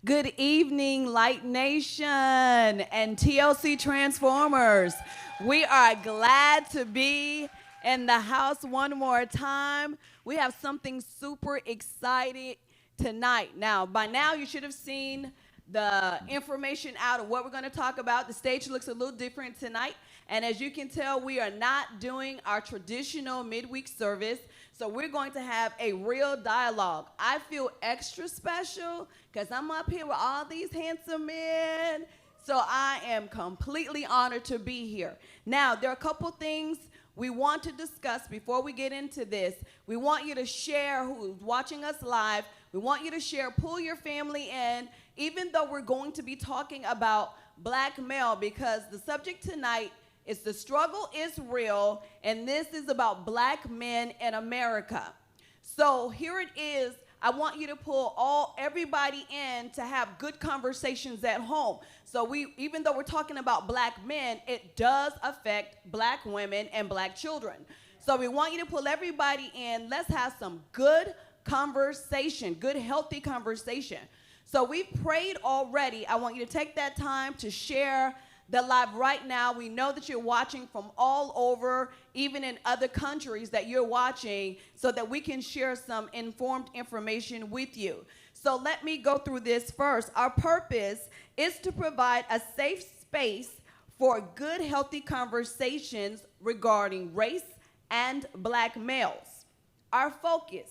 Good evening, Light Nation and TLC Transformers. We are glad to be in the house one more time. We have something super exciting tonight. Now, by now, you should have seen the information out of what we're going to talk about. The stage looks a little different tonight. And as you can tell, we are not doing our traditional midweek service. So we're going to have a real dialogue. I feel extra special because I'm up here with all these handsome men. So I am completely honored to be here. Now, there are a couple things we want to discuss before we get into this. We want you to share who's watching us live. We want you to share, pull your family in, even though we're going to be talking about black male, because the subject tonight is the struggle is real, and this is about black men in America. So here it is. I want you to pull everybody in to have good conversations at home. So even though we're talking about black men, it does affect black women and black children. So we want you to pull everybody in. Let's have some good conversation, good, healthy conversation. So we've prayed already. I want you to take that time to share the live right now. We know that you're watching from all over, even in other countries that you're watching, so that we can share some informed information with you. So let me go through this first. Our purpose is to provide a safe space for good, healthy conversations regarding race and black males. Our focus,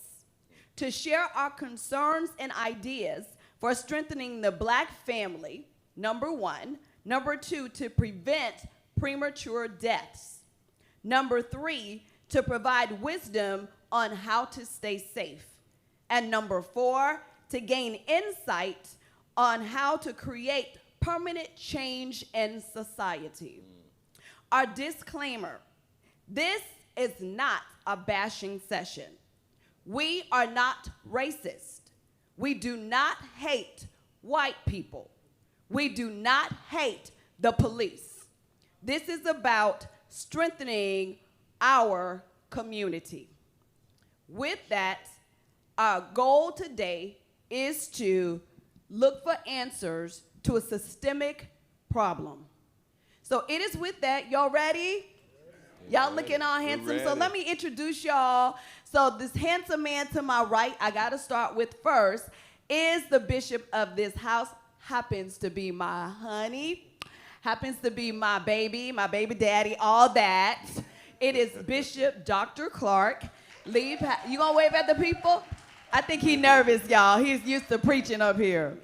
to share our concerns and ideas for strengthening the black family, number one. Number two, to prevent premature deaths. Number three, to provide wisdom on how to stay safe. And number four, to gain insight on how to create permanent change in society. Our disclaimer, this is not a bashing session. We are not racist. We do not hate white people. We do not hate the police. This is about strengthening our community. With that, our goal today is to look for answers to a systemic problem. So it is with that. Y'all ready? Y'all looking all handsome. So let me introduce y'all. So this handsome man to my right, I got to start with first, is the bishop of this house. Happens to be my honey, happens to be my baby daddy, all that. It is Bishop Dr. Clark. You gonna wave at the people? I think he's nervous, y'all. He's used to preaching up here.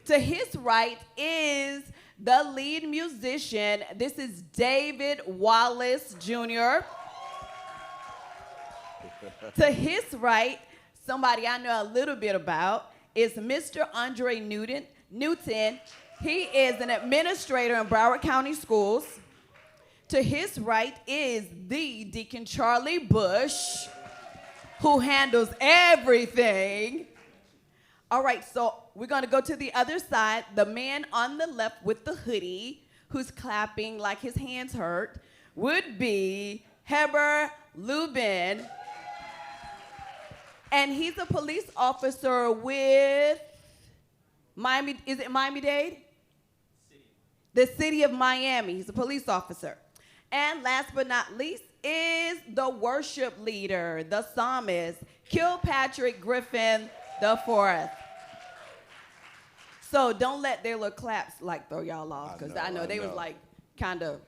To his right is the lead musician. This is David Wallace Jr. To his right, somebody I know a little bit about, is Mr. Andre Newton. He is an administrator in Broward County Schools. To his right is the Deacon Charlie Bush, who handles everything. All right, so we're going to go to the other side. The man on the left with the hoodie, who's clapping like his hands hurt, would be Heber Lubin. And he's a police officer with Miami, is it Miami-Dade? The city of Miami. He's a police officer. And last but not least is the worship leader, the psalmist, Kilpatrick Griffin IV. So don't let their little claps like throw y'all off, because I know they was like kind of,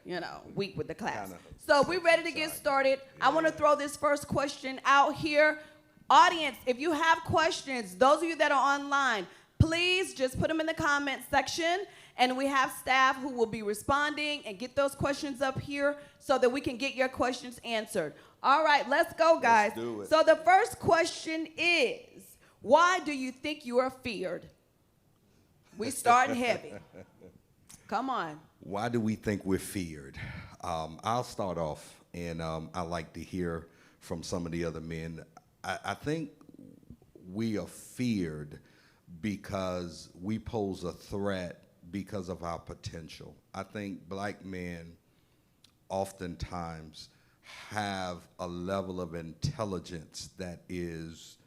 weak with the claps. So we're ready to get started. I want to throw this first question out here. Audience, if you have questions, those of you that are online, please just put them in the comment section, and we have staff who will be responding and get those questions up here so that we can get your questions answered. All right, let's go, guys. Let's do it. So the first question is, why do you think you are feared? We starting heavy. Come on. Why do we think we're feared? I'll start off, and I like to hear from some of the other men. I think we are feared because we pose a threat because of our potential. I think black men oftentimes have a level of intelligence that is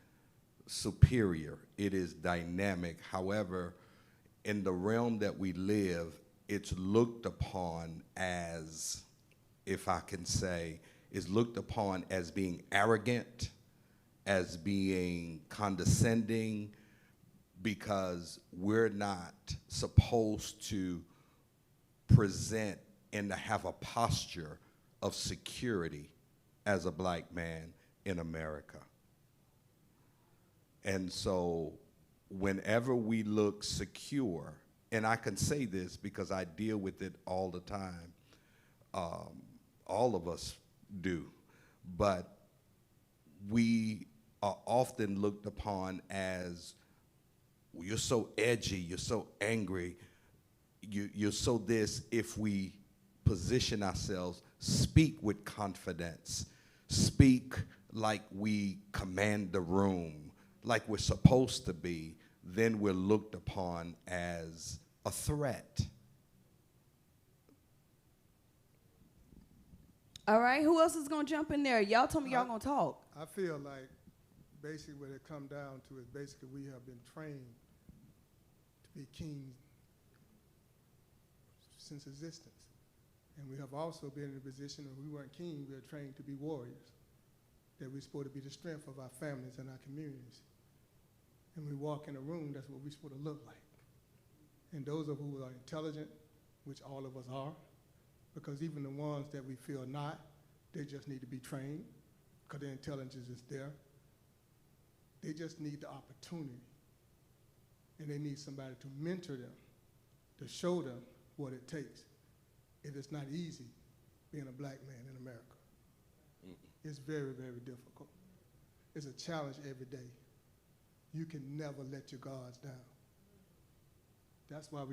superior. It is dynamic. However, in the realm that we live, it's looked upon as, if I can say, is looked upon as being arrogant, as being condescending, because we're not supposed to present and to have a posture of security as a black man in America. And so whenever we look secure, and I can say this because I deal with it all the time, all of us do, but we are often looked upon as, well, you're so edgy, you're so angry, you're so this. If we position ourselves, speak with confidence, speak like we command the room, like we're supposed to be, then we're looked upon as a threat. All right, who else is gonna jump in there? Y'all told me y'all gonna talk. I feel like basically what it comes down to is basically we have been trained to be kings since existence. And we have also been in a position where we weren't kings, we were trained to be warriors, that we're supposed to be the strength of our families and our communities. And we walk in a room, that's what we're supposed to look like. And those of who are intelligent, which all of us are, because even the ones that we feel not, they just need to be trained, because their intelligence is there. They just need the opportunity. And they need somebody to mentor them, to show them what it takes. It is not easy being a black man in America. It's very, very difficult. It's a challenge every day. You can never let your guards down. That's why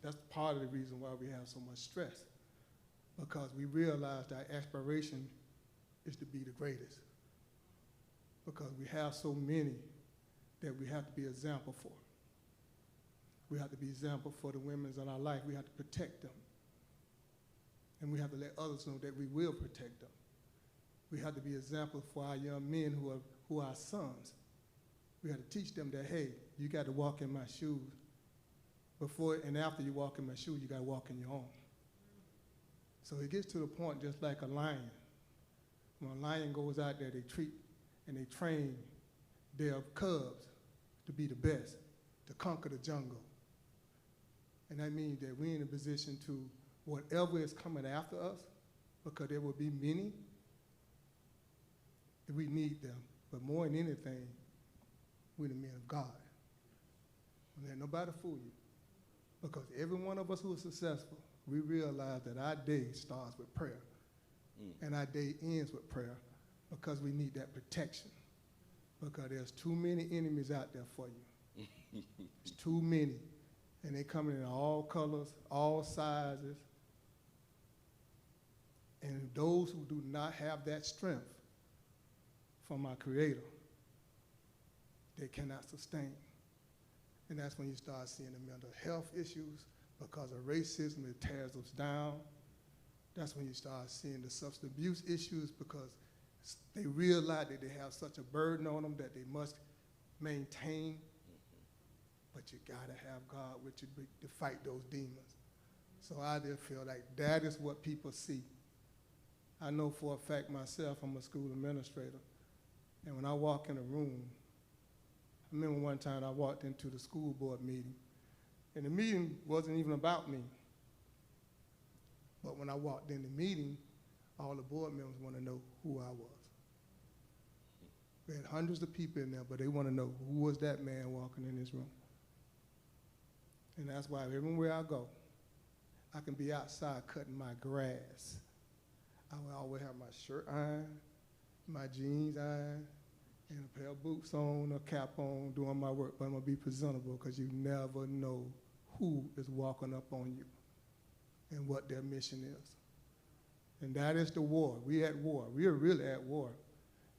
that's part of the reason why we have so much stress, because we realize that our aspiration is to be the greatest, because we have so many that we have to be an example for. We have to be example for the women in our life. We have to protect them. And we have to let others know that we will protect them. We have to be example for our young men who are our sons. We have to teach them that, hey, you got to walk in my shoes. Before and after you walk in my shoes, you got to walk in your own. So it gets to the point just like a lion. When a lion goes out there, they treat and they train their cubs to be the best, to conquer the jungle. And that means that we're in a position to, whatever is coming after us, because there will be many, we need them. But more than anything, we're the men of God. Don't let nobody fool you. Because every one of us who is successful, we realize that our day starts with prayer. And our day ends with prayer, because we need that protection. Because there's too many enemies out there for you. It's too many. And they come in all colors, all sizes. And those who do not have that strength from our Creator, they cannot sustain. And that's when you start seeing the mental health issues, because of racism, it tears us down. That's when you start seeing the substance abuse issues, because they realize that they have such a burden on them that they must maintain. But you gotta have God with you to fight those demons. So I just feel like that is what people see. I know for a fact myself, I'm a school administrator, and when I walk in a room, I remember one time I walked into the school board meeting, and the meeting wasn't even about me. But when I walked in the meeting, all the board members want to know who I was. We had hundreds of people in there, but they want to know who was that man walking in this room. And that's why everywhere I go, I can be outside cutting my grass. I will always have my shirt on, my jeans on, and a pair of boots on, a cap on, doing my work. But I'm going to be presentable, because you never know who is walking up on you and what their mission is. And that is the war. We at war. We are really at war.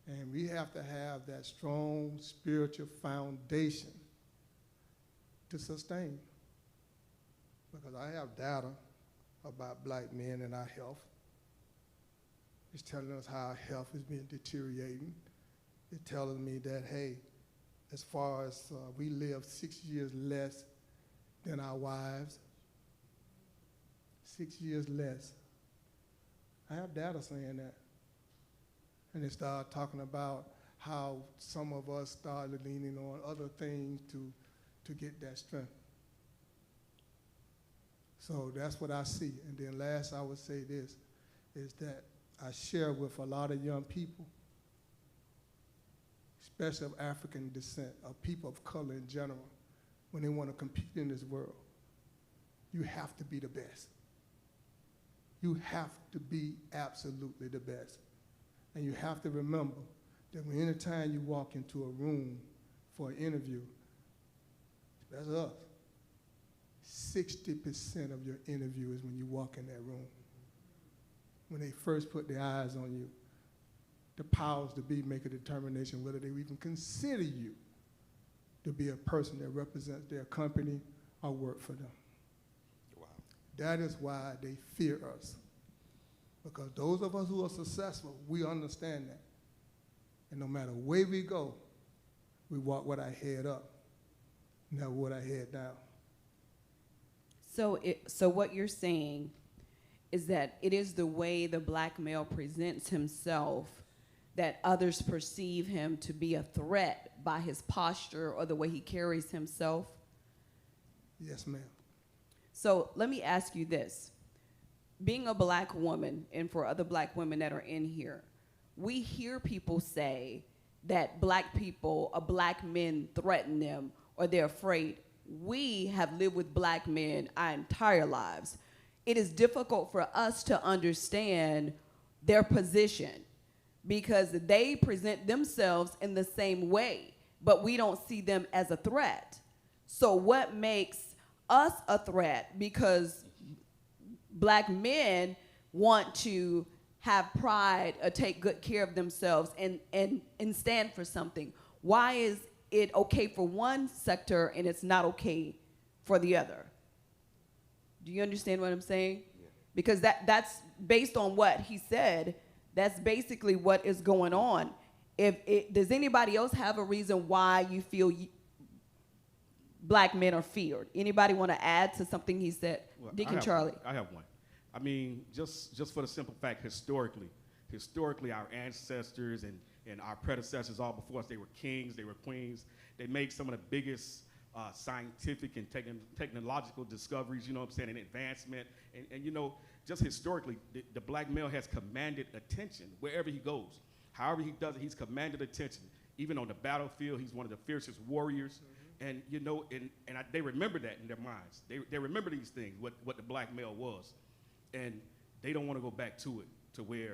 And we have to have that strong spiritual foundation to sustain. Because I have data about black men and our health. It's telling us how our health is being deteriorating. It's telling me that, hey, as far as we live 6 years less than our wives, 6 years less. I have data saying that. And they start talking about how some of us started leaning on other things to get that strength. So that's what I see. And then last, I would say this, is that I share with a lot of young people, especially of African descent, of people of color in general, when they want to compete in this world, you have to be the best. You have to be absolutely the best. And you have to remember that when any time you walk into a room for an interview, that's us. 60% of your interview is when you walk in that room. When they first put their eyes on you, the powers to be make a determination whether they even consider you to be a person that represents their company or work for them. Wow. That is why they fear us. Because those of us who are successful, we understand that. And no matter where we go, we walk with our head up, never with our head down. So what you're saying is that it is the way the black male presents himself that others perceive him to be a threat by his posture or the way he carries himself? Yes, ma'am. So let me ask you this. Being a black woman, and for other black women that are in here, we hear people say that black people or black men threaten them or they're afraid. We have lived with black men our entire lives. It is difficult for us to understand their position because they present themselves in the same way, but we don't see them as a threat. So what makes us a threat? Because black men want to have pride or take good care of themselves and stand for something. Why is it okay for one sector and it's not okay for the other? Do you understand what I'm saying? Yeah. Because that's based on what he said. That's basically what is going on. Does anybody else have a reason why you feel black men are feared? Anybody want to add to something he said? Well, Deacon Charlie. I have one. I mean, just for the simple fact, historically, our ancestors and our predecessors all before us, they were kings, they were queens. They made some of the biggest scientific and technological discoveries, you know what I'm saying, and advancement. And you know, just historically, the black male has commanded attention wherever he goes. However he does it, he's commanded attention. Even on the battlefield, he's one of the fiercest warriors. Mm-hmm. And you know, they remember that in their minds. They remember these things, what the black male was. And they don't want to go back to it, to where, you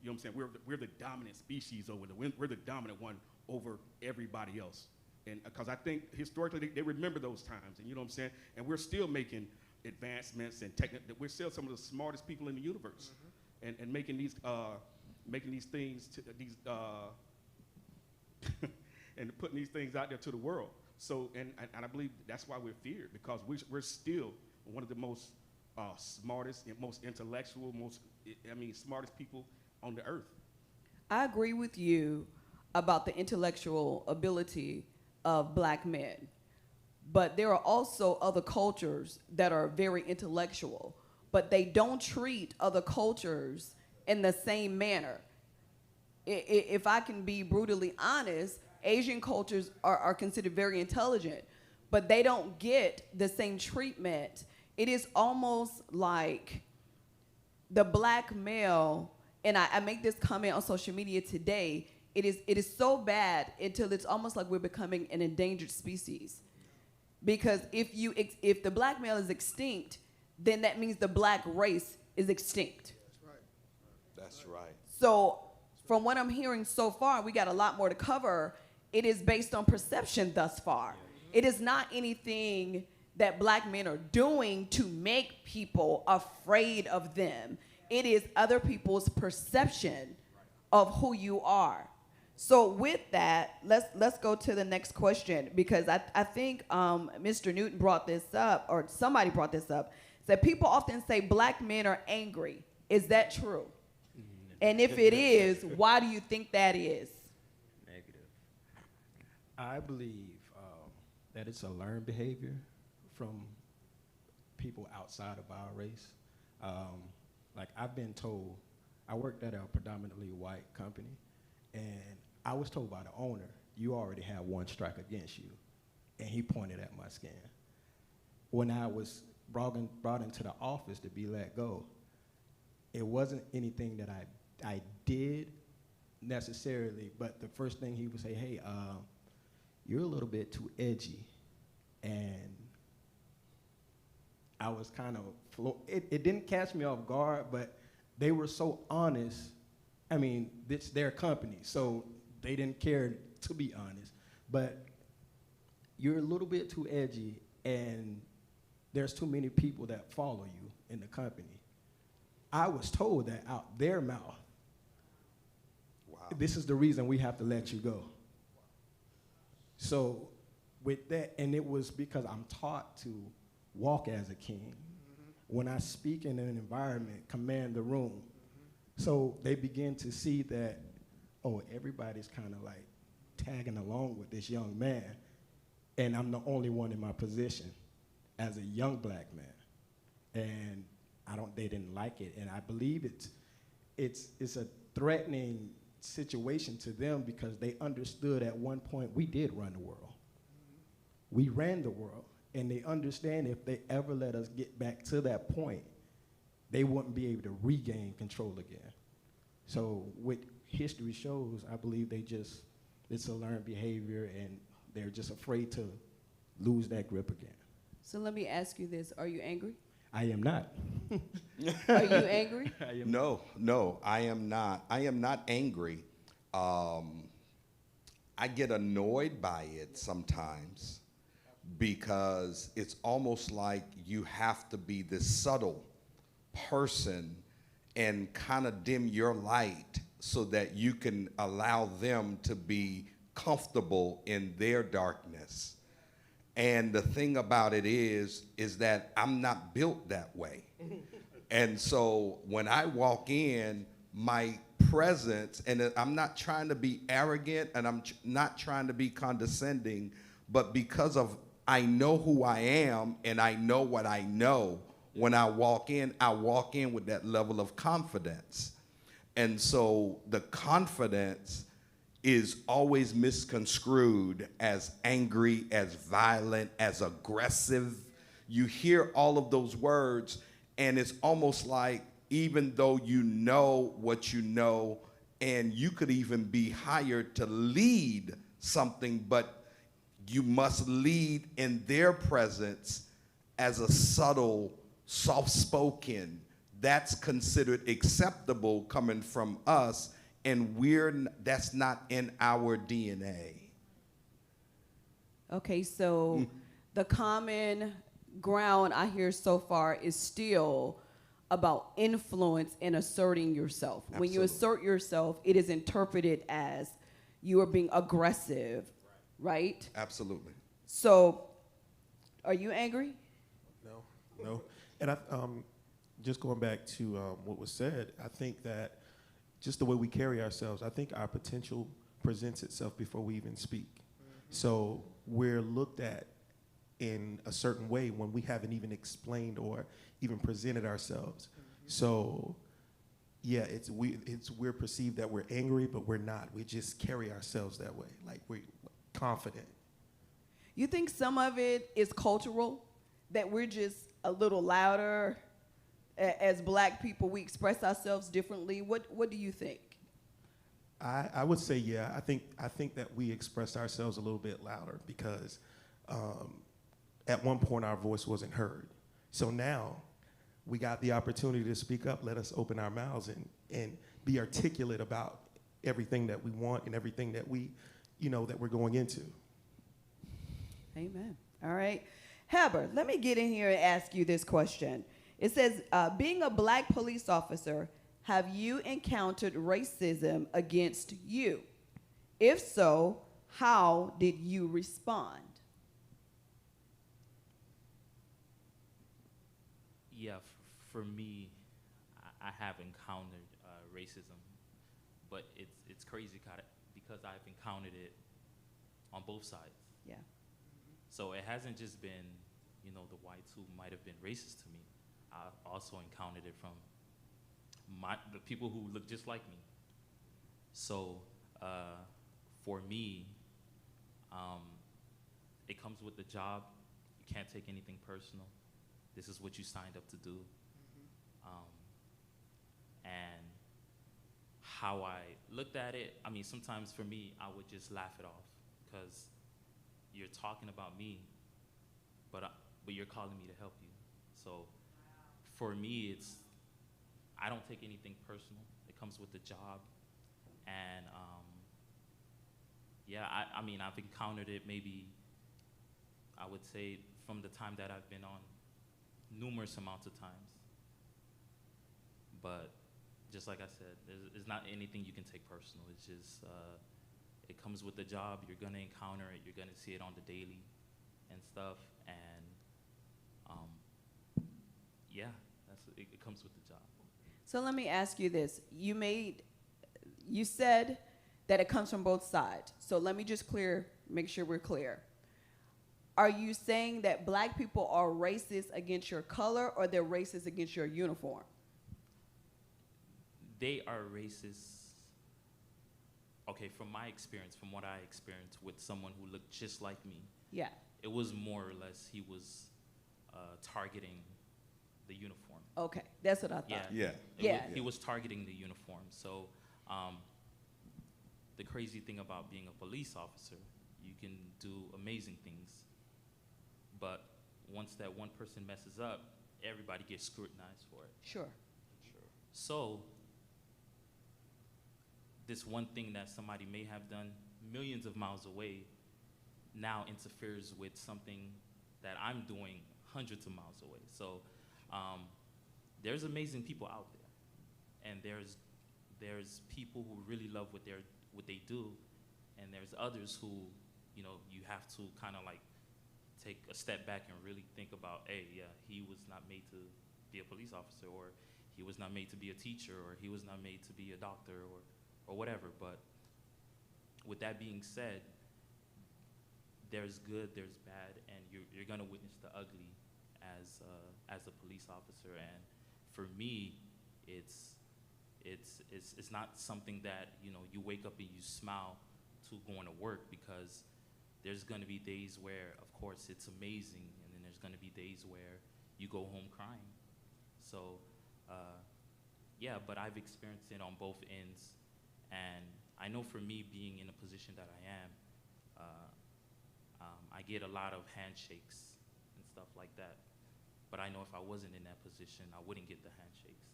know what I'm saying, we're the dominant species over we're the dominant one over everybody else. And because I think historically they remember those times, and you know what I'm saying, and we're still making advancements and we're still some of the smartest people in the universe, mm-hmm. and making these things and putting these things out there to the world. So and I believe that's why we're feared, because we're still one of the most smartest and most intellectual, smartest people on the earth. I agree with you about the intellectual ability of black men, but there are also other cultures that are very intellectual, but they don't treat other cultures in the same manner. If I can be brutally honest, Asian cultures are considered very intelligent, but they don't get the same treatment. It is almost like the black male, and I make this comment on social media today, it is so bad until it's almost like we're becoming an endangered species. Because if the black male is extinct, then that means the black race is extinct. That's right. That's right. So from what I'm hearing so far, we got a lot more to cover. It is based on perception thus far. It is not anything that black men are doing to make people afraid of them. It is other people's perception of who you are. So with that, let's go to the next question, because I think Mr. Newton brought this up, or somebody brought this up, that people often say black men are angry. Is that true? And if it is, why do you think that is? Negative. I believe that it's a learned behavior from people outside of our race. Like I've been told, I worked at a predominantly white company, and I was told by the owner, you already have one strike against you. And he pointed at my skin. When I was brought into the office to be let go, it wasn't anything that I did necessarily, but the first thing he would say, hey, you're a little bit too edgy. And I was kind of, it didn't catch me off guard, but they were so honest. I mean, it's their company, so they didn't care, to be honest. But you're a little bit too edgy, and there's too many people that follow you in the company. I was told that out their mouth. Wow. This is the reason we have to let you go. So with that, and it was because I'm taught to walk as a king. When I speak in an environment, command the room. So they begin to see that, oh, everybody's kind of like tagging along with this young man, and I'm the only one in my position as a young black man. And they didn't like it, and I believe it's a threatening situation to them because they understood at one point we did run the world. We ran the world, and they understand if they ever let us get back to that point, they wouldn't be able to regain control again. So what history shows, I believe it's a learned behavior, and they're just afraid to lose that grip again. So let me ask you this. Are you angry? I am not. Are you angry? No, I am not. I am not angry. I get annoyed by it sometimes because it's almost like you have to be this subtle person and kind of dim your light so that you can allow them to be comfortable in their darkness. And the thing about it is that I'm not built that way. And so when I walk in, my presence, and I'm not trying to be arrogant and I'm not trying to be condescending, but because of I know who I am and I know what I know, when I walk in with that level of confidence. And so the confidence is always misconstrued as angry, as violent, as aggressive. You hear all of those words, and it's almost like even though you know what you know, and you could even be hired to lead something, but you must lead in their presence as a subtle, soft-spoken. That's considered acceptable coming from us, and that's not in our DNA. Okay, so the common ground I hear so far is still about influence and asserting yourself. Absolutely. When you assert yourself, it is interpreted as you are being aggressive, right? Absolutely. So, are you angry? No. And just going back to what was said, I think that just the way we carry ourselves, I think our potential presents itself before we even speak. So we're looked at in a certain way when we haven't even explained or even presented ourselves. So yeah, we're perceived that we're angry, but we're not. We just carry ourselves that way, like we're confident. You think some of it is cultural, that we're just a little louder? As black people, we express ourselves differently. What do you think? I would say, yeah. I think that we express ourselves a little bit louder because at one point our voice wasn't heard. So now we got the opportunity to speak up. Let us open our mouths and be articulate about everything that we want and everything that that we're going into. Amen. All right. Heber, let me get in here and ask you this question. It says, being a black police officer, have you encountered racism against you? If so, how did you respond? Yeah, for me, I have encountered racism, but it's crazy because I've encountered it on both sides. Yeah. So it hasn't just been the whites who might have been racist to me. I also encountered it from the people who look just like me. So for me, it comes with the job. You can't take anything personal. This is what you signed up to do. And how I looked at it, I mean, sometimes for me, I would just laugh it off because you're talking about me, but you're calling me to help you. So for me, I don't take anything personal. It comes with the job. And yeah, I mean, I've encountered it maybe, I would say, from the time that I've been on, numerous amounts of times. But just like I said, there's not anything you can take personal. It's just, it comes with the job. You're gonna encounter it. You're gonna see it on the daily and stuff. And yeah, it comes with the job. So let me ask you this. You said that it comes from both sides. So let me just make sure we're clear. Are you saying that black people are racist against your color or they're racist against your uniform? They are racist. Okay, from my experience, from what I experienced with someone who looked just like me, Yeah. it was more or less he was targeting the uniform. Okay, that's what I thought. Yeah. Yeah. He was targeting the uniform. So the crazy thing about being a police officer, you can do amazing things. But once that one person messes up, everybody gets scrutinized for it. Sure. So this one thing that somebody may have done millions of miles away now interferes with something that I'm doing hundreds of miles away. So there's amazing people out there, and there's people who really love what they do, and there's others who, you have to kind of like take a step back and really think about, hey, yeah, he was not made to be a police officer, or he was not made to be a teacher, or he was not made to be a doctor, or whatever. But with that being said, there's good, there's bad, and you're gonna witness the ugly as a police officer. And for me, it's not something that you wake up and you smile to going to work, because there's gonna be days where, of course, it's amazing, and then there's gonna be days where you go home crying. So yeah, but I've experienced it on both ends, and I know for me, being in a position that I am, I get a lot of handshakes and stuff like that. But I know if I wasn't in that position, I wouldn't get the handshakes.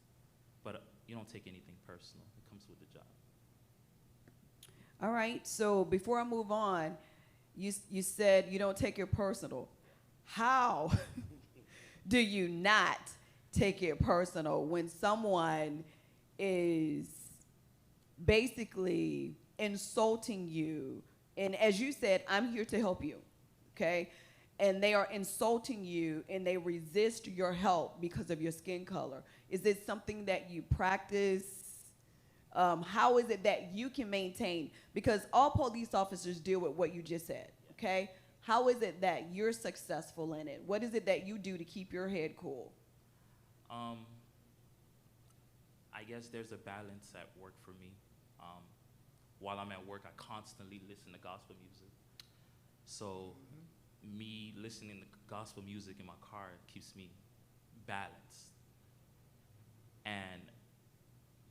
But you don't take anything personal. It comes with the job. All right, so before I move on, you said you don't take it personal. How do you not take it personal when someone is basically insulting you? And as you said, I'm here to help you, okay? And they are insulting you and they resist your help because of your skin color. Is it something that you practice? How is it that you can maintain? Because all police officers deal with what you just said, okay? How is it that you're successful in it? What is it that you do to keep your head cool? I guess there's a balance at work for me. While I'm at work, I constantly listen to gospel music. So me listening to gospel music in my car keeps me balanced. And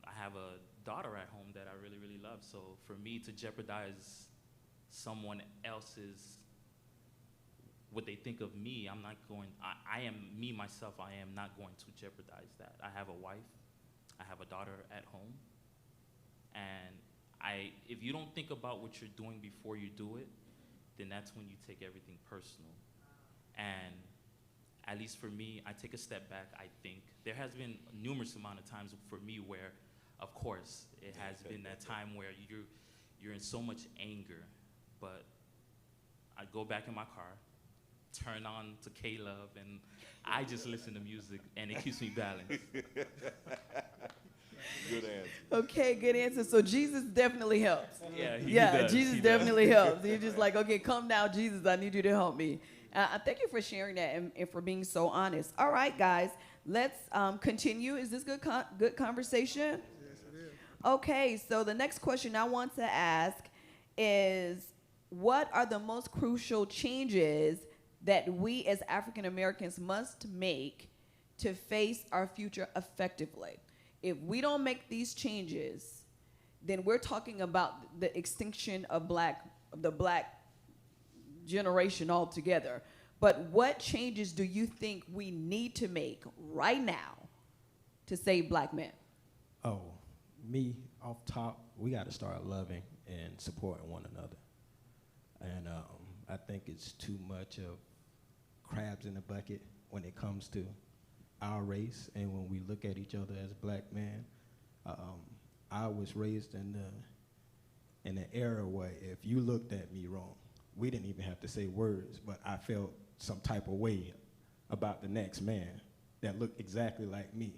I have a daughter at home that I really, really love. So for me to jeopardize someone else's, what they think of me, I am me, myself, I am not going to jeopardize that. I have a wife, I have a daughter at home, and if you don't think about what you're doing before you do it, then that's when you take everything personal. And at least for me, I take a step back, I think. There has been numerous amount of times for me where, of course, it has been that time where you're in so much anger, but I go back in my car, turn on to K-Love, and I just listen to music, and it keeps me balanced. Good answer. Okay, good answer. So Jesus definitely helps. Yeah, he Yeah, does. Jesus He does. definitely helps. He's just like, okay, come now, Jesus, I need you to help me. Thank you for sharing that and for being so honest. All right, guys, let's continue. Is this good conversation? Yes, it is. Okay, so the next question I want to ask is, what are the most crucial changes that we as African Americans must make to face our future effectively? If we don't make these changes, then we're talking about the extinction of the black generation altogether. But what changes do you think we need to make right now to save black men? Oh, me off top, we got to start loving and supporting one another. And I think it's too much of crabs in a bucket when it comes to our race, and when we look at each other as black men. I was raised in an era where if you looked at me wrong, we didn't even have to say words, but I felt some type of way about the next man that looked exactly like me.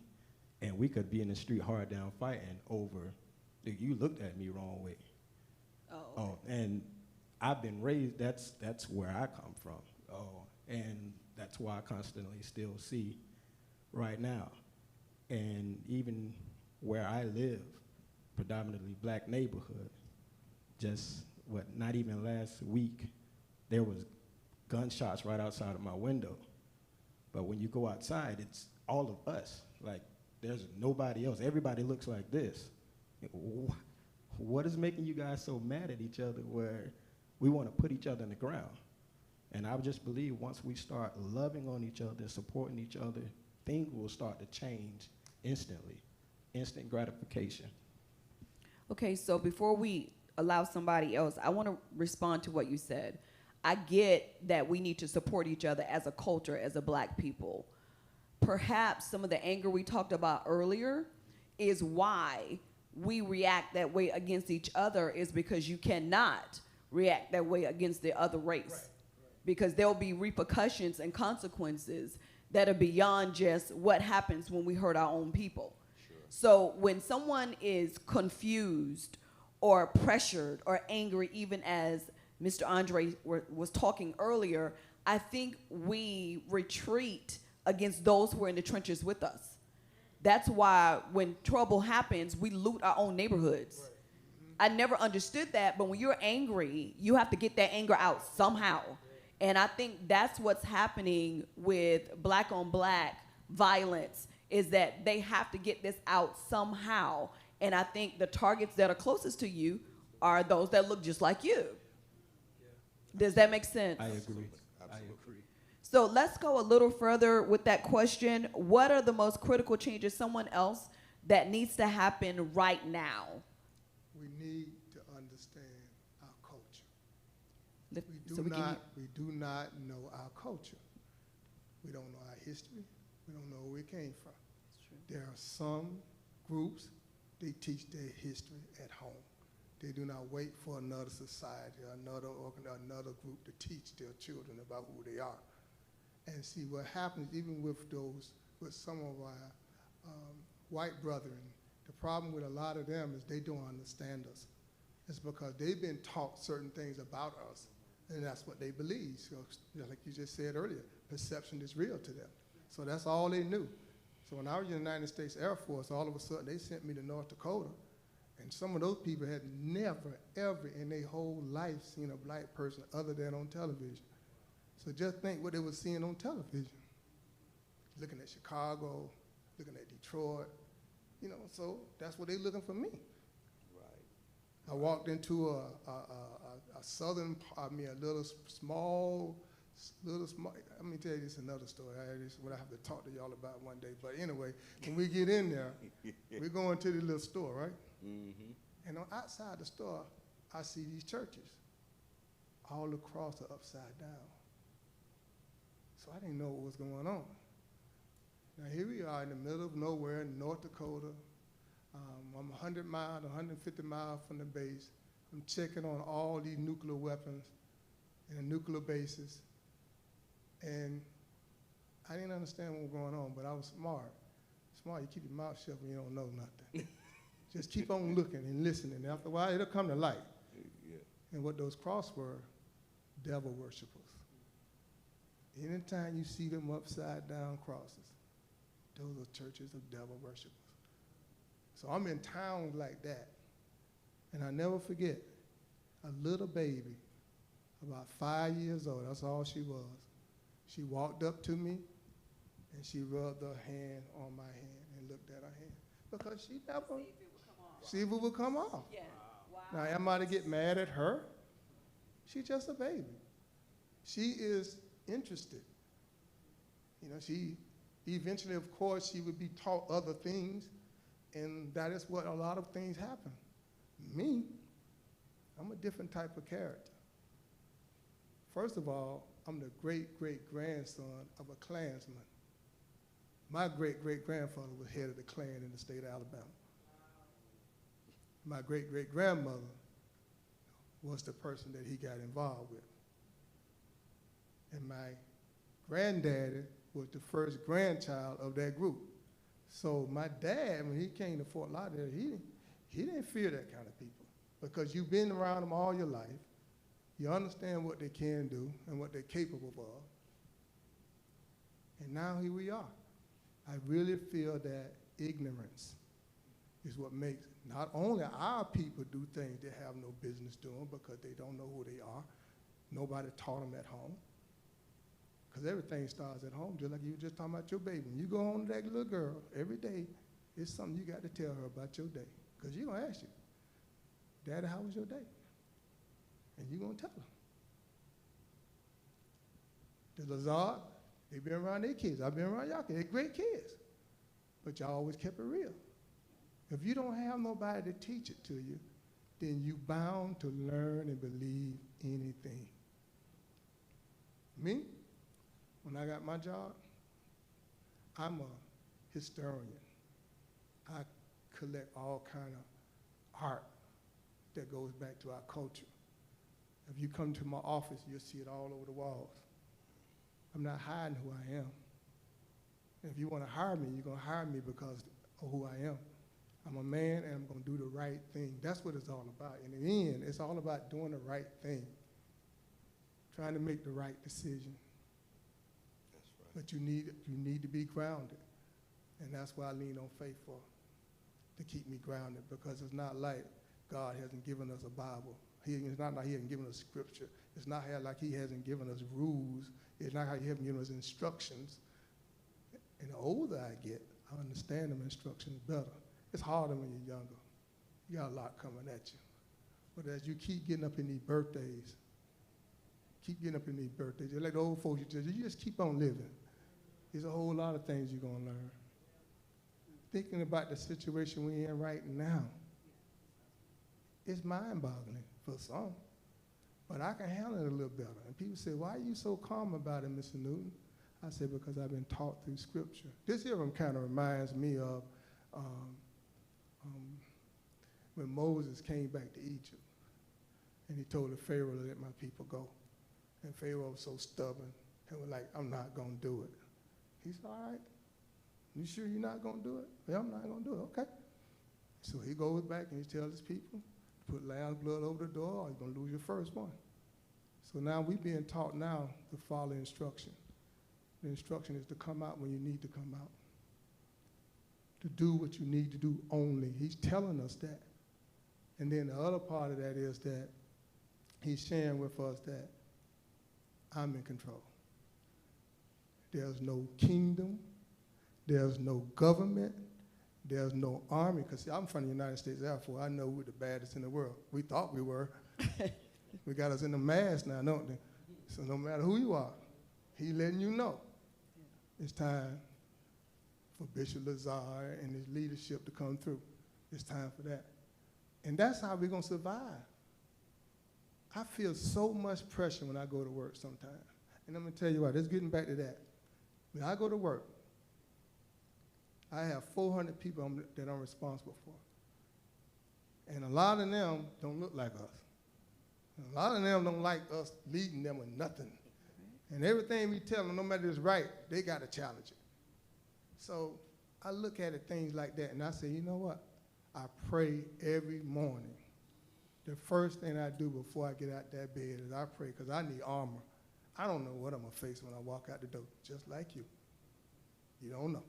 And we could be in the street hard down fighting over, you looked at me wrong way. Oh, okay. And I've been raised, that's where I come from. And that's why I constantly still see right now. And even where I live, predominantly black neighborhood, not even last week, there was gunshots right outside of my window. But when you go outside, it's all of us. Like, there's nobody else. Everybody looks like this. What is making you guys so mad at each other where we want to put each other in the ground? And I just believe once we start loving on each other, supporting each other, things will start to change instantly. Instant gratification. Okay, so before we allow somebody else, I want to respond to what you said. I get that we need to support each other as a culture, as a black people. Perhaps some of the anger we talked about earlier is why we react that way against each other, is because you cannot react that way against the other race. Right. Because there'll be repercussions and consequences that are beyond just what happens when we hurt our own people. Sure. So when someone is confused or pressured or angry, even as Mr. Andre was talking earlier, I think we retreat against those who are in the trenches with us. That's why when trouble happens, we loot our own neighborhoods. Right. I never understood that, but when you're angry, you have to get that anger out somehow. And I think that's what's happening with black on black violence, is that they have to get this out somehow. And I think the targets that are closest to you are those that look just like you. Does that make sense? I agree. Absolutely. I agree. So let's go a little further with that question. What are the most critical changes, someone else, that needs to happen right now? We need to understand our culture. We do not know our culture. We don't know our history. We don't know where we came from. There are some groups, they teach their history at home. They do not wait for another society or another group to teach their children about who they are. And see what happens even with some of our white brethren, the problem with a lot of them is they don't understand us. It's because they've been taught certain things about us, and that's what they believe. So, like you just said earlier, perception is real to them. So that's all they knew. So when I was in the United States Air Force, all of a sudden they sent me to North Dakota, and some of those people had never, ever in their whole life seen a black person other than on television. So just think what they were seeing on television. Looking at Chicago, looking at Detroit, so that's what they're looking for me. I walked into a little small, let me tell you this another story. What I have to talk to y'all about one day. But anyway, when we get in there, we go into the little store, right? Mm-hmm. And outside the store, I see these churches. All the cross are upside down. So I didn't know what was going on. Now here we are in the middle of nowhere in North Dakota. I'm 100 miles, 150 miles from the base. I'm checking on all these nuclear weapons and the nuclear bases. And I didn't understand what was going on, but I was smart. You keep your mouth shut when you don't know nothing. Just keep on looking and listening. After a while, it'll come to light. Yeah. And what those crosses were, devil worshipers. Anytime you see them upside down crosses, those are churches of devil worshipers. So I'm in towns like that, and I never forget a little baby, about 5 years old, that's all she was. She walked up to me, and she rubbed her hand on my hand and looked at her hand, because she never see if it would come off. Yeah. Wow. Now, am I to get mad at her? She's just a baby. She is interested. You know, she eventually, of course, she would be taught other things, and that is what a lot of things happen. Me, I'm a different type of character. First of all, I'm the great-great-grandson of a Klansman. My great-great-grandfather was head of the Klan in the state of Alabama. My great-great-grandmother was the person that he got involved with. And my granddaddy was the first grandchild of that group. So my dad, when he came to Fort Lauderdale, he didn't fear that kind of people, because you've been around them all your life. You understand what they can do and what they're capable of. And now here we are. I really feel that ignorance is what makes not only our people do things they have no business doing because they don't know who they are. Nobody taught them at home. Because everything starts at home, just like you were just talking about your baby. When you go home to that little girl, every day, it's something you got to tell her about your day. Because she's going to ask you, Daddy, how was your day? And you're going to tell her. The Lazare, they've been around their kids. I've been around y'all kids. They're great kids. But y'all always kept it real. If you don't have nobody to teach it to you, then you bound to learn and believe anything. Me, when I got my job, I'm a historian. I collect all kind of art that goes back to our culture. If you come to my office, you'll see it all over the walls. I'm not hiding who I am. If you want to hire me, you're going to hire me because of who I am. I'm a man, and I'm going to do the right thing. That's what it's all about. In the end, it's all about doing the right thing, trying to make the right decision. That's right. But you need to be grounded, and that's why I lean on faith for, to keep me grounded, because it's not like God hasn't given us a Bible. It's not like he hasn't given us scripture. It's not like he hasn't given us rules. It's not like he hasn't given us instructions. And the older I get, I understand them instructions better. It's harder when you're younger. You got a lot coming at you. But as you keep getting up in these birthdays, just like the old folks, you just keep on living. There's a whole lot of things you're going to learn. Thinking about the situation we're in right now, it's mind-boggling for some, but I can handle it a little better. And people say, why are you so calm about it, Mr. Newton? I said, because I've been taught through Scripture. This here one kind of reminds me of when Moses came back to Egypt, and he told the Pharaoh to let my people go. And Pharaoh was so stubborn and was like, I'm not going to do it. He said, all right, you sure you're not going to do it? Well, I'm not going to do it, okay. So he goes back and he tells his people, put lamb's blood over the door or you're going to lose your first one. So now we're being taught now to follow instruction. The instruction is to come out when you need to come out, to do what you need to do only. He's telling us that. And then the other part of that is that he's sharing with us that I'm in control. There's no kingdom. There's no government. There's no army. Because I'm from the United States Air Force. I know we're the baddest in the world. We thought we were. We got us in the mask now, don't they? So no matter who you are, he's letting you know it's time for Bishop Lazare and his leadership to come through. It's time for that. And that's how we're going to survive. I feel so much pressure when I go to work sometimes. And I'm going to tell you what, it's getting back to that. When I go to work, I have 400 people that I'm responsible for. And a lot of them don't look like us. And a lot of them don't like us leading them with nothing. And everything we tell them, no matter if it's right, they got to challenge it. So I look at it, things like that, and I say, you know what? I pray every morning. The first thing I do before I get out that bed is I pray, because I need armor. I don't know what I'm going to face when I walk out the door, just like you. You don't know.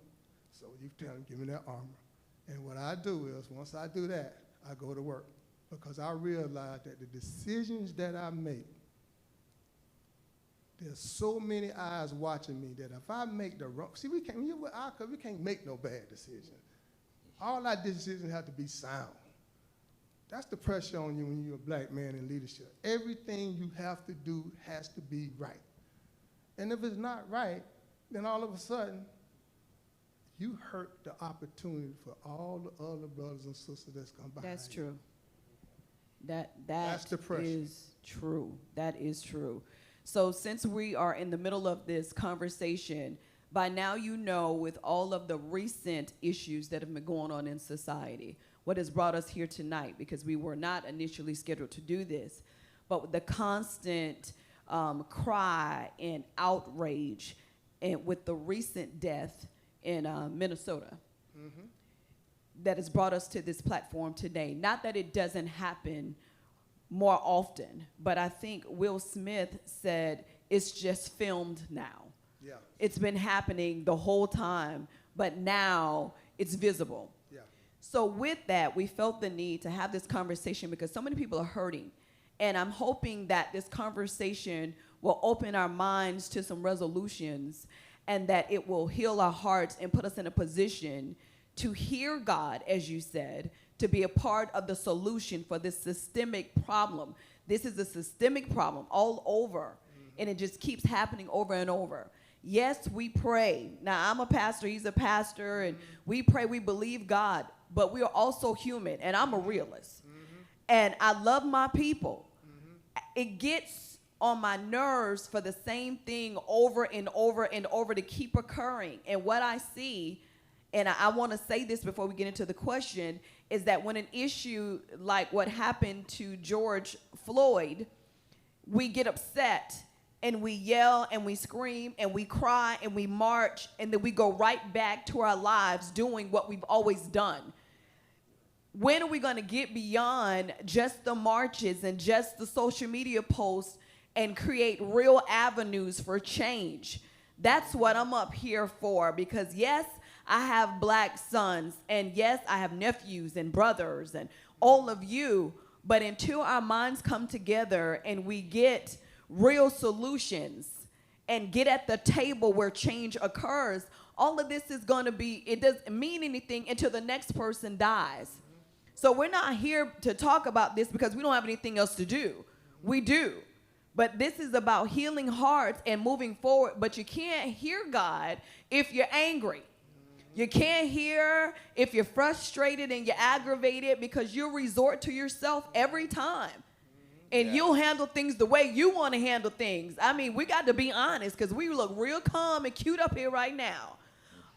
So you tell them, give me that armor. And what I do is, once I do that, I go to work. Because I realize that the decisions that I make, there's so many eyes watching me that if I make the wrong, see, we can't make no bad decisions. All our decisions have to be sound. That's the pressure on you when you're a black man in leadership. Everything you have to do has to be right. And if it's not right, then all of a sudden, you hurt the opportunity for all the other brothers and sisters that's come behind That's you. true. That's the pressure. Is true. That is true. So since we are in the middle of this conversation, by now you know with all of the recent issues that have been going on in society, what has brought us here tonight, because we were not initially scheduled to do this, but with the constant cry and outrage and with the recent death in Minnesota, that has brought us to this platform today. Not that it doesn't happen more often, but I think Will Smith said it's just filmed now. Yeah. It's been happening the whole time, but now it's visible. Yeah. So with that, we felt the need to have this conversation because so many people are hurting. And I'm hoping that this conversation will open our minds to some resolutions and that it will heal our hearts and put us in a position to hear God, as you said, to be a part of the solution for this systemic problem. This is a systemic problem all over, and it just keeps happening over and over. Yes, we pray. Now, I'm a pastor, he's a pastor, and we pray, we believe God, but we are also human, and I'm a realist. And I love my people. It gets on my nerves for the same thing over and over and over to keep occurring. And what I see, and I want to say this before we get into the question, is that when an issue like what happened to George Floyd, we get upset and we yell and we scream and we cry and we march, and then we go right back to our lives doing what we've always done. When are we going to get beyond just the marches and just the social media posts and create real avenues for change? That's what I'm up here for, because yes, I have black sons, and yes, I have nephews and brothers and all of you, but until our minds come together and we get real solutions and get at the table where change occurs, all of this is going to be, it doesn't mean anything until the next person dies. So we're not here to talk about this because we don't have anything else to do. We do. But this is about healing hearts and moving forward. But you can't hear God if you're angry. You can't hear if you're frustrated and you're aggravated, because you'll resort to yourself every time. And you'll handle things the way you want to handle things. I mean, we got to be honest, because we look real calm and cute up here right now.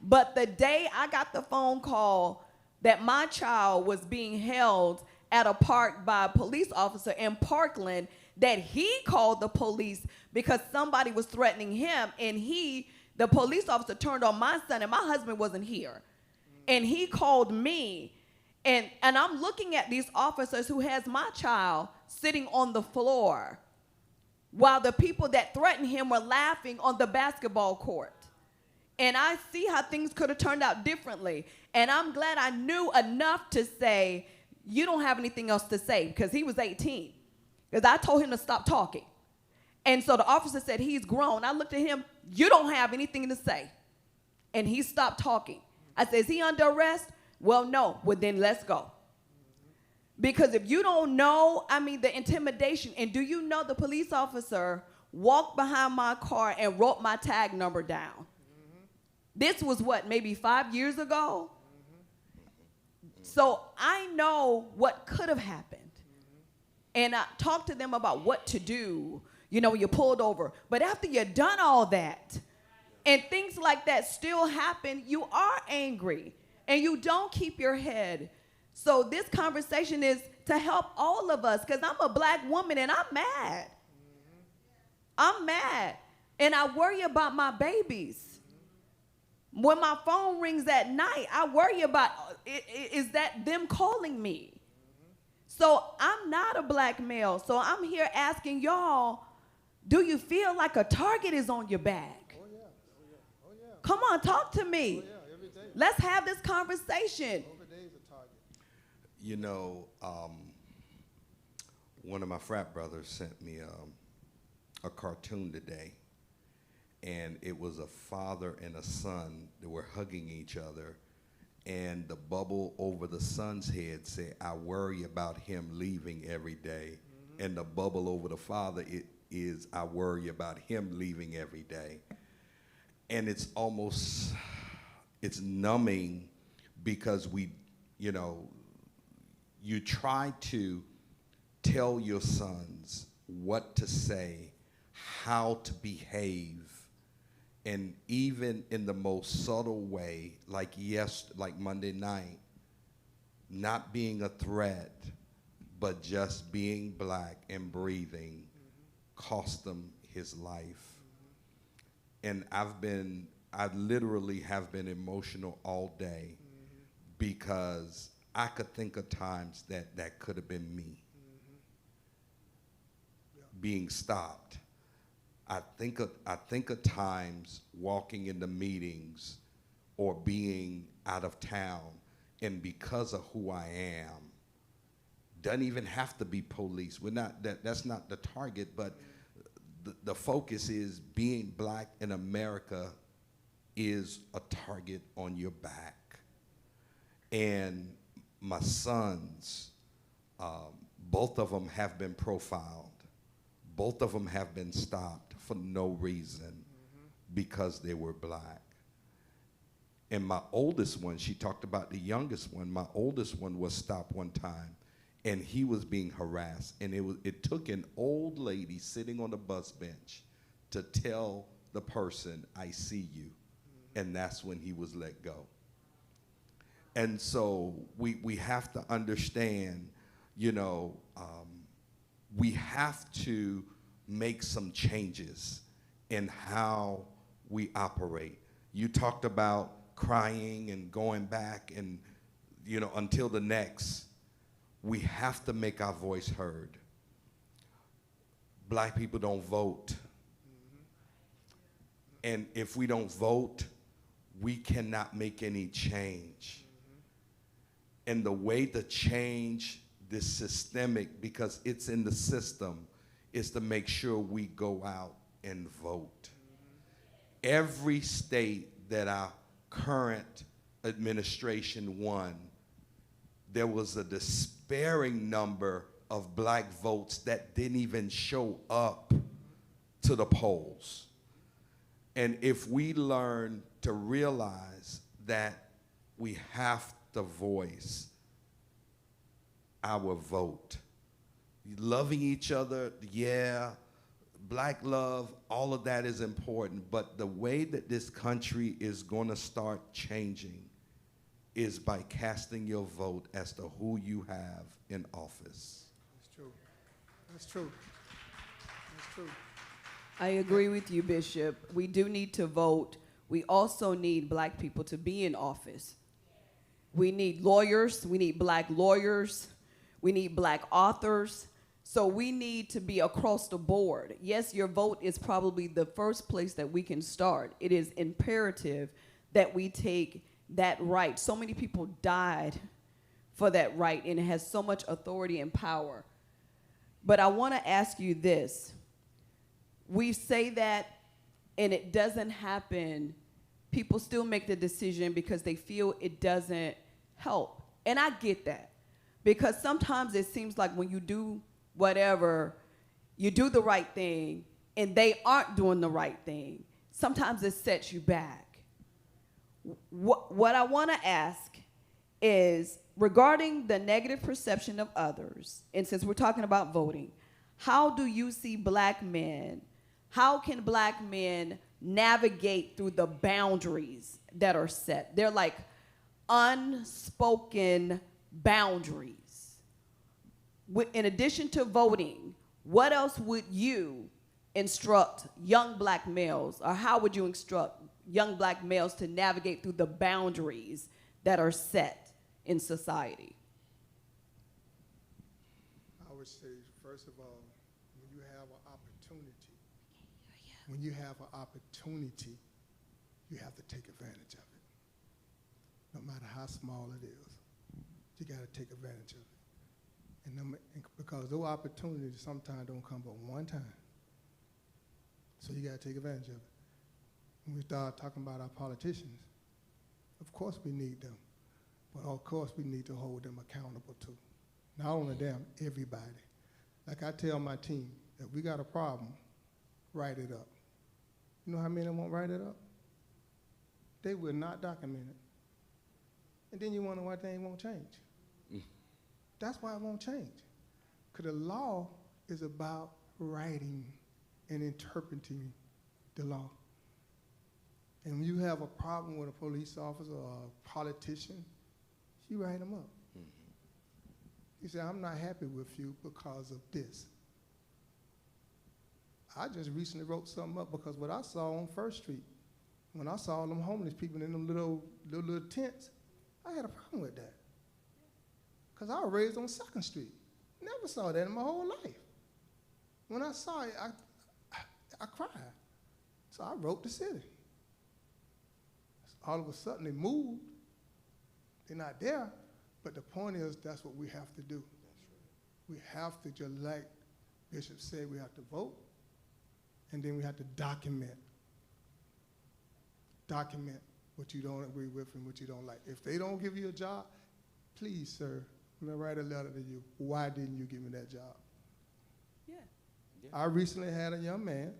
But the day I got the phone call that my child was being held at a park by a police officer in Parkland, that he called the police because somebody was threatening him, and the police officer turned on my son, and my husband wasn't here. And he called me, and I'm looking at these officers who has my child sitting on the floor while the people that threatened him were laughing on the basketball court. And I see how things could have turned out differently. And I'm glad I knew enough to say, you don't have anything else to say, because he was 18. Because I told him to stop talking. And so the officer said, he's grown. I looked at him, you don't have anything to say. And he stopped talking. I said, is he under arrest? Well, no. Well, then let's go. Because if you don't know, I mean, the intimidation. And do you know the police officer walked behind my car and wrote my tag number down? This was what, maybe 5 years ago? So I know what could have happened. And I talked to them about what to do, you know, when you're pulled over. But after you've done all that, and things like that still happen, you are angry, and you don't keep your head. So this conversation is to help all of us, because I'm a black woman, and I'm mad. I'm mad, and I worry about my babies. When my phone rings at night, I worry about, is that them calling me? So I'm not a black male. So I'm here asking y'all, Do you feel like a target is on your back? Oh, yeah. Oh, yeah. Oh, yeah. Come on, talk to me. Oh, yeah. Every day. Let's have this conversation. Every day is a target. You know, one of my frat brothers sent me a cartoon today, and it was a father and a son that were hugging each other, and the bubble over the son's head said, "I worry about him leaving every day." And the bubble over the father is, "I worry about him leaving every day." And it's almost, it's numbing, because you know, you try to tell your sons what to say, how to behave, and even in the most subtle way, like Monday night, not being a threat, but just being black and breathing, cost them his life. And I literally have been emotional all day, because I could think of times that could have been me being stopped. I think of times walking into meetings or being out of town, and because of who I am, doesn't even have to be police. We're not that's not the target, but the focus is being black in America is a target on your back. And my sons, both of them have been profiled. Both of them have been stopped for no reason, because they were black. And my oldest one, she talked about the youngest one, my oldest one was stopped one time, and he was being harassed. And it took an old lady sitting on the bus bench to tell the person, "I see you." And that's when he was let go. And so we have to understand, you know, we have to make some changes in how we operate. You talked about crying and going back and, you know, until the next. We have to make our voice heard. Black people don't vote. And if we don't vote, we cannot make any change. And the way to change this systemic, because it's in the system, is to make sure we go out and vote. Every state that our current administration won, there was a despairing number of black votes that didn't even show up to the polls. And if we learn to realize that we have to voice our vote. Loving each other, yeah, black love, all of that is important, but the way that this country is going to start changing is by casting your vote as to who you have in office. That's true. That's true. That's true. I agree with you, Bishop. We do need to vote. We also need black people to be in office. We need lawyers. We need black lawyers. We need black authors. So we need to be across the board. Yes, your vote is probably the first place that we can start. It is imperative that we take that right. So many people died for that right, and it has so much authority and power. But I want to ask you this. We say that, and it doesn't happen. People still make the decision because they feel it doesn't help. And I get that. Because sometimes it seems like when you do whatever, you do the right thing, and they aren't doing the right thing. Sometimes it sets you back. What I want to ask is, regarding the negative perception of others, and since we're talking about voting, how do you see black men, how can black men navigate through the boundaries that are set? They're like unspoken boundaries. In addition to voting, what else would you instruct young black males, or how would you instruct young black males to navigate through the boundaries that are set in society? I would say, first of all, when you have an opportunity when you have an opportunity, you have to take advantage of it. No matter how small it is, you got to take advantage of it. And because those opportunities sometimes don't come but one time. So you got to take advantage of it. When we start talking about our politicians, of course we need them. But of course we need to hold them accountable too. Not only them, everybody. Like I tell my team, if we got a problem, write it up. You know how many won't write it up? They will not document it. And then you wonder why things won't change. That's why it won't change. Because the law is about writing and interpreting the law. And when you have a problem with a police officer or a politician, you write them up. You say, I'm not happy with you because of this. I just recently wrote something up because what I saw on First Street, when I saw them homeless people in them little tents, I had a problem with that. Because I was raised on 2nd Street. Never saw that in my whole life. When I saw it, I cried. So I wrote the city. All of a sudden they moved. They're not there. But the point is, that's what we have to do. We have to, just like Bishop said, we have to vote, and then we have to document. Document what you don't agree with and what you don't like. If they don't give you a job, please, sir, I'm gonna write a letter to you. Why didn't you give me that job? Yeah. I recently had a young man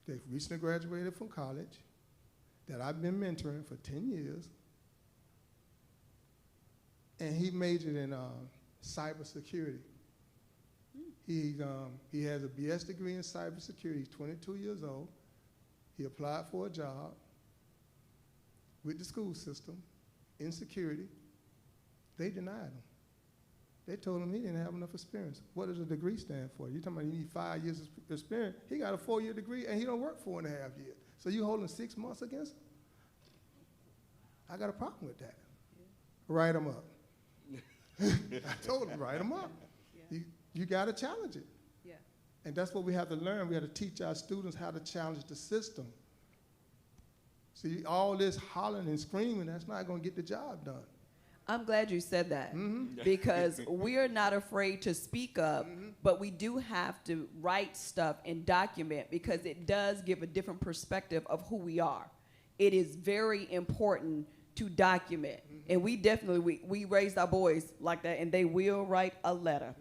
that recently graduated from college that I've been mentoring for 10 years. And he majored in cybersecurity. He has a BS degree in cybersecurity. He's 22 years old. He applied for a job with the school system in security. They denied him. They told him he didn't have enough experience. What does a degree stand for? You're talking about you need 5 years of experience. He got a 4-year degree, and he don't work 4.5 years. So you holding 6 months against him? I got a problem with that. Yeah. Write him up. I told him, write them up. Yeah. You got to challenge it. Yeah. And that's what we have to learn. We have to teach our students how to challenge the system. See, all this hollering and screaming, that's not going to get the job done. I'm glad you said that because we're not afraid to speak up, but we do have to write stuff and document because it does give a different perspective of who we are. It is very important to document. And we definitely, we raised our boys like that, and they will write a letter.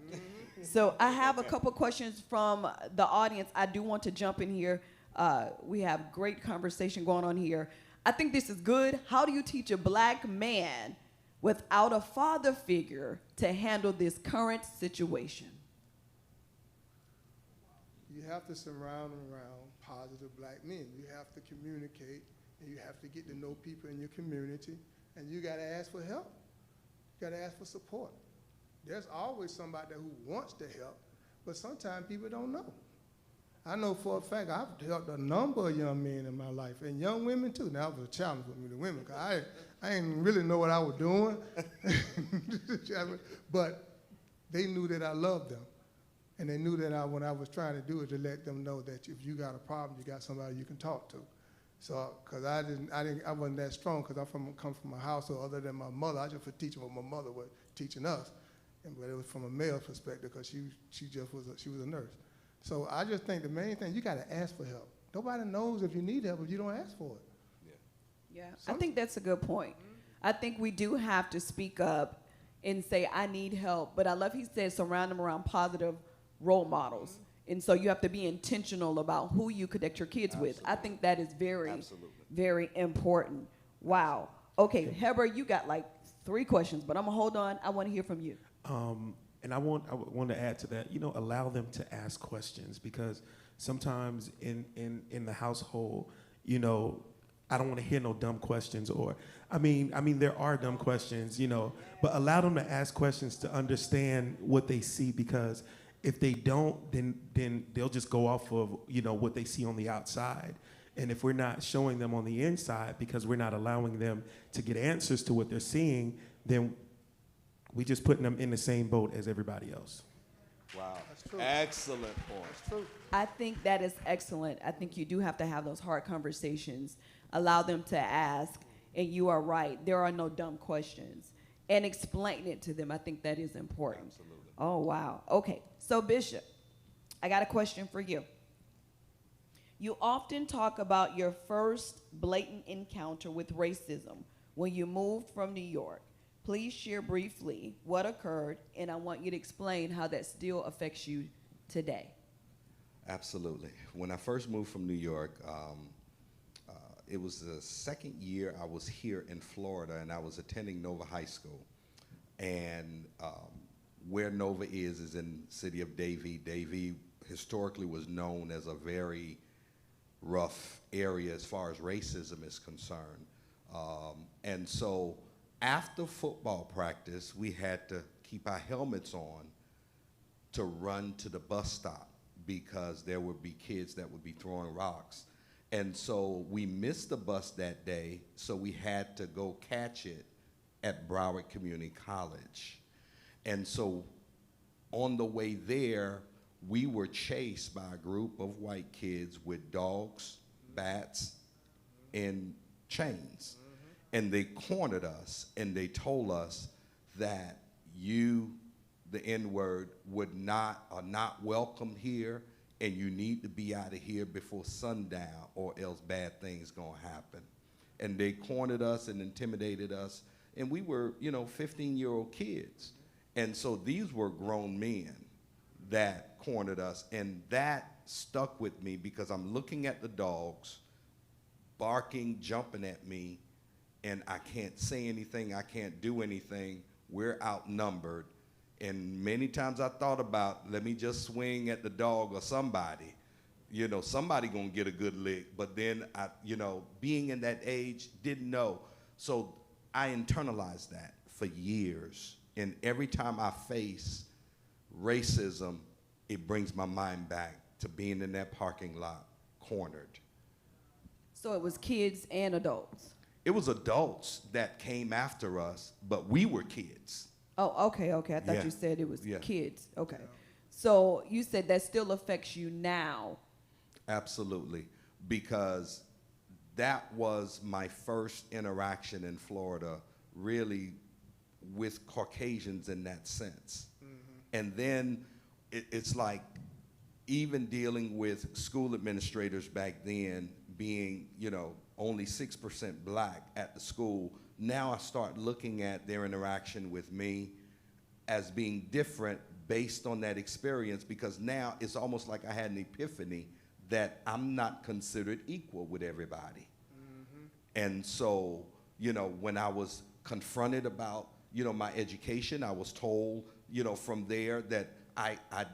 So I have a couple questions from the audience. I do want to jump in here. We have great conversation going on here. I think this is good. How do you teach a black man without a father figure to handle this current situation? You have to surround around positive black men. You have to communicate, and you have to get to know people in your community, and you got to ask for help. You got to ask for support. There's always somebody who wants to help, but sometimes people don't know. I know for a fact I've helped a number of young men in my life, and young women too. Now, it was a challenge with me, the women, because I didn't really know what I was doing. But they knew that I loved them. And they knew that what I was trying to do is to let them know that if you got a problem, you got somebody you can talk to. So, because I wasn't that strong, because I come from a household other than my mother. I just was teaching what my mother was teaching us, but it was from a male perspective, because she was a nurse. So I just think the main thing, you got to ask for help. Nobody knows if you need help if you don't ask for it. Yeah, I think that's a good point. I think we do have to speak up and say, I need help. But I love he said surround them around positive role models. And so you have to be intentional about who you connect your kids with. I think that is very, very important. Wow. Okay, Heber, you got like 3 questions, but I'm going to hold on. I want to hear from you. And I want to add to that, allow them to ask questions, because sometimes in the household, I don't want to hear no dumb questions, or I mean there are dumb questions, but allow them to ask questions to understand what they see, because if they don't, then they'll just go off of what they see on the outside. And if we're not showing them on the inside, because we're not allowing them to get answers to what they're seeing, then we just putting them in the same boat as everybody else. Wow. That's true. Excellent point. That's true. I think that is excellent. I think you do have to have those hard conversations, allow them to ask, and you are right. There are no dumb questions. And explain it to them. I think that is important. Absolutely. Oh, wow. Okay, so Bishop, I got a question for you. You often talk about your first blatant encounter with racism when you moved from New York. Please share briefly what occurred, and I want you to explain how that still affects you today. Absolutely. When I first moved from New York, it was the second year I was here in Florida, and I was attending Nova High School. And where Nova is in the city of Davie. Davie historically was known as a very rough area as far as racism is concerned. And so after football practice, we had to keep our helmets on to run to the bus stop because there would be kids that would be throwing rocks. And so we missed the bus that day, so we had to go catch it at Broward Community College. And so on the way there, we were chased by a group of white kids with dogs, bats, and chains. And they cornered us, and they told us that you, the N-word, are not welcome here, and you need to be out of here before sundown, or else bad things gonna happen. And they cornered us and intimidated us, and we were, 15-year-old kids. And so these were grown men that cornered us, and that stuck with me because I'm looking at the dogs, barking, jumping at me, and I can't say anything, I can't do anything. We're outnumbered. And many times I thought about, let me just swing at the dog or somebody. Somebody gonna get a good lick. But then I, being in that age, didn't know. So I internalized that for years. And every time I face racism, it brings my mind back to being in that parking lot, cornered. So it was kids and adults. It was adults that came after us, but we were kids. Oh, okay. I thought Yeah. you said it was Yeah. kids. Okay. So you said that still affects you now. Absolutely, because that was my first interaction in Florida, really with Caucasians in that sense. And then it's like even dealing with school administrators back then being, only 6% black at the school, now I start looking at their interaction with me as being different based on that experience, because now it's almost like I had an epiphany that I'm not considered equal with everybody. And so, when I was confronted about, my education, I was told, from there that I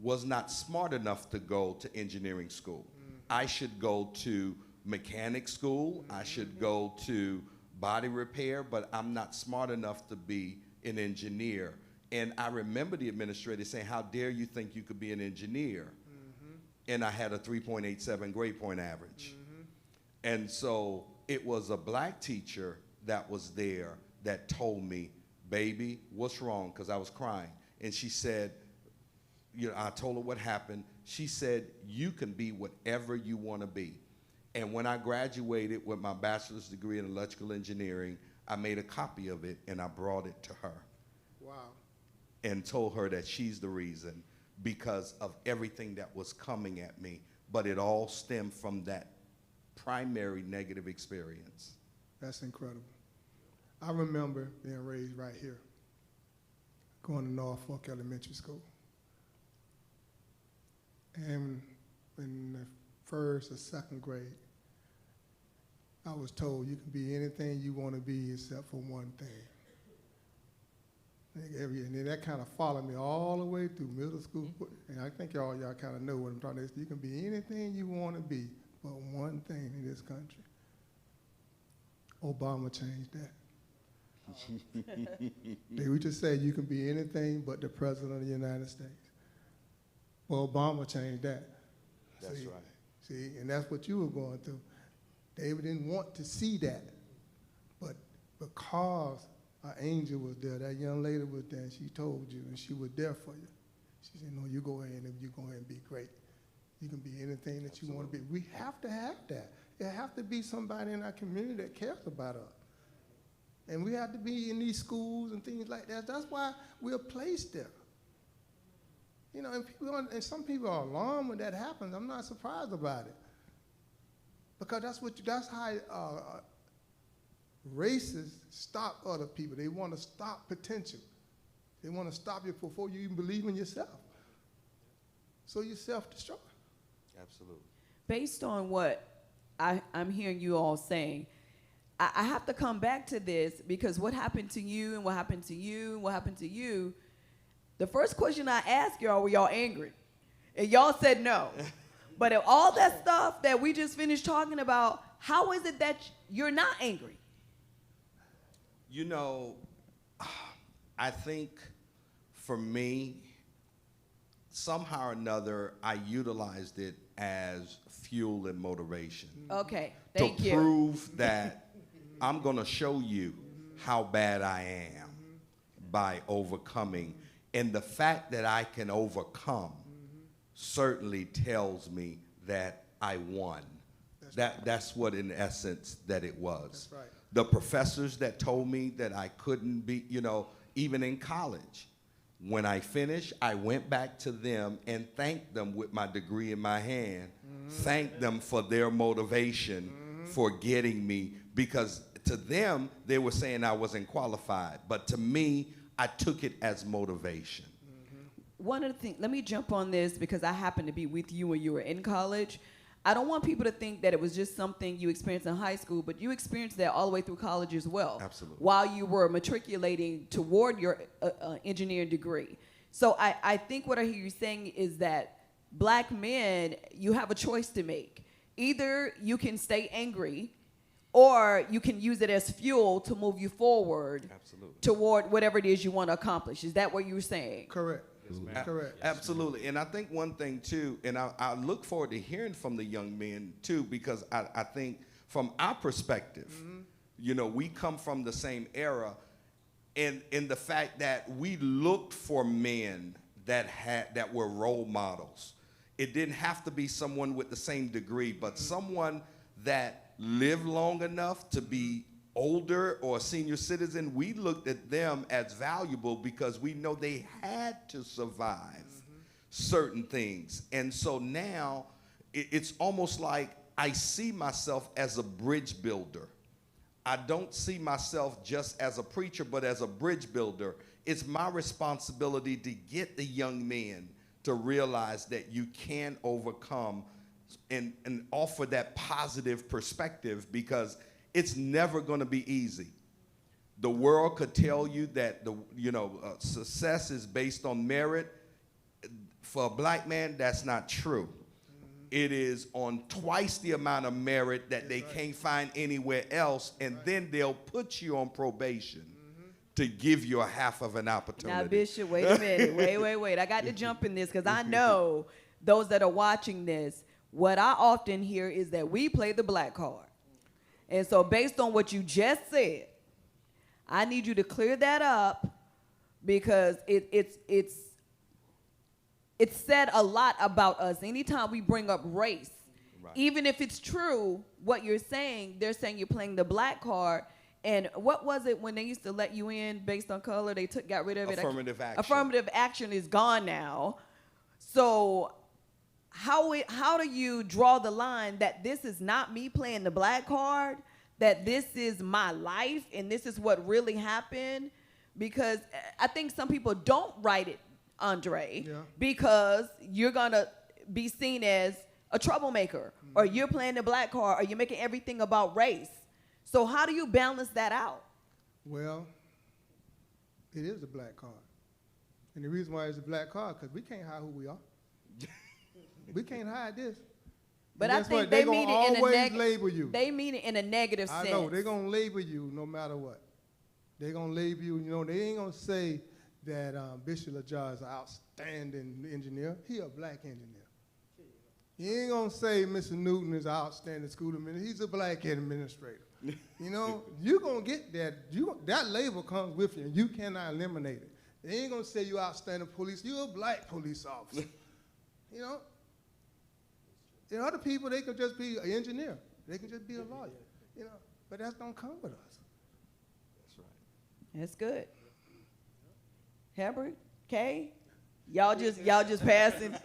was not smart enough to go to engineering school. I should go to mechanic school, I should go to body repair, but I'm not smart enough to be an engineer. And I remember the administrator saying, how dare you think you could be an engineer? And I had a 3.87 grade point average. And so it was a black teacher that was there that told me, baby, what's wrong? Because I was crying. And she said, I told her what happened. She said, you can be whatever you want to be. And when I graduated with my bachelor's degree in electrical engineering, I made a copy of it and I brought it to her. Wow. And told her that she's the reason because of everything that was coming at me. But it all stemmed from that primary negative experience. That's incredible. I remember being raised right here, going to Norfolk Elementary School. And in the first or second grade, I was told you can be anything you want to be except for one thing. And then that kind of followed me all the way through middle school. And I think y'all kind of know what I'm talking about. You can be anything you want to be, but one thing in this country. Obama changed that. We just say you can be anything but the President of the United States. Well, Obama changed that. That's See? right. See, and that's what you were going through. David didn't want to see that, but because an angel was there, that young lady was there, and she told you, and she was there for you. She said, no, you go ahead and you go ahead and be great. You can be anything that you want to be. We have to have that. There have to be somebody in our community that cares about us. And we have to be in these schools and things like that. That's why we're placed there. You know, and some people are alarmed when that happens. I'm not surprised about it. Because that's how racists stop other people. They want to stop potential. They want to stop you before you even believe in yourself. So you self-destruct. Absolutely. Based on what I'm hearing you all saying, I have to come back to this because what happened to you and what happened to you and what happened to you, the first question I asked y'all, were y'all angry? And y'all said no. But if all that stuff that we just finished talking about, how is it that you're not angry? You know, I think for me, somehow or another, I utilized it as fuel and motivation. Okay, thank you. To prove that I'm going to show you how bad I am by overcoming. And the fact that I can overcome certainly tells me that I won. That's what, in essence, that it was. That's right. The professors that told me that I couldn't be, you know, even in college, when I finished, I went back to them and thanked them with my degree in my hand, thanked them for their motivation for getting me, because to them, they were saying I wasn't qualified. But to me, I took it as motivation. One of the things, let me jump on this because I happened to be with you when you were in college. I don't want people to think that it was just something you experienced in high school, but you experienced that all the way through college as well. Absolutely. While you were matriculating toward your engineering degree. So I think what I hear you saying is that black men, you have a choice to make. Either you can stay angry or you can use it as fuel to move you forward. Absolutely. Toward whatever it is you want to accomplish. Is that what you were saying? Correct. Correct. Absolutely. And I think one thing, too, and I look forward to hearing from the young men, too, because I think from our perspective, you know, we come from the same era, and in the fact that we looked for men that were role models. It didn't have to be someone with the same degree, but someone that lived long enough to be older or a senior citizen. We looked at them as valuable because we know they had to survive certain things. And so now it's almost like I see myself as a bridge builder. I don't see myself just as a preacher, but as a bridge builder. It's my responsibility to get the young men to realize that you can overcome and offer that positive perspective, because it's never going to be easy. The world could tell you that success is based on merit. For a black man, that's not true. It is on twice the amount of merit that they can't find anywhere else, and then they'll put you on probation to give you a half of an opportunity. Now, Bishop, wait a minute. wait. I got to jump in this because I know those that are watching this, what I often hear is that we play the black card. And so based on what you just said, I need you to clear that up, because it's said a lot about us. Anytime we bring up race, right, even if it's true what you're saying, they're saying you're playing the black card. And what was it when they used to let you in based on color? They got rid of it. Affirmative action. Affirmative action is gone now. So how do you draw the line that this is not me playing the black card, that this is my life and this is what really happened? Because I think some people don't write it, Andre, because you're going to be seen as a troublemaker, or you're playing the black card, or you're making everything about race. So how do you balance that out? Well, it is a black card. And the reason why it's a black card, because we can't hide who we are. We can't hide this. But and I think what? they gonna mean it in a label you. They mean it in a negative sense. I know. They're going to label you no matter what. They're going to label you. You know, they ain't going to say that Bishop Lazare is an outstanding engineer. He a black engineer. He ain't going to say Mr. Newton is an outstanding school administrator. He's a black administrator. You know, you're going to get that. That label comes with you, and you cannot eliminate it. They ain't gonna say you outstanding police. You're a black police officer. You know? There are other people, they could just be an engineer. They can just be a lawyer. You know? But that don't come with us. That's right. That's good. Herbert, Kay, y'all just passing.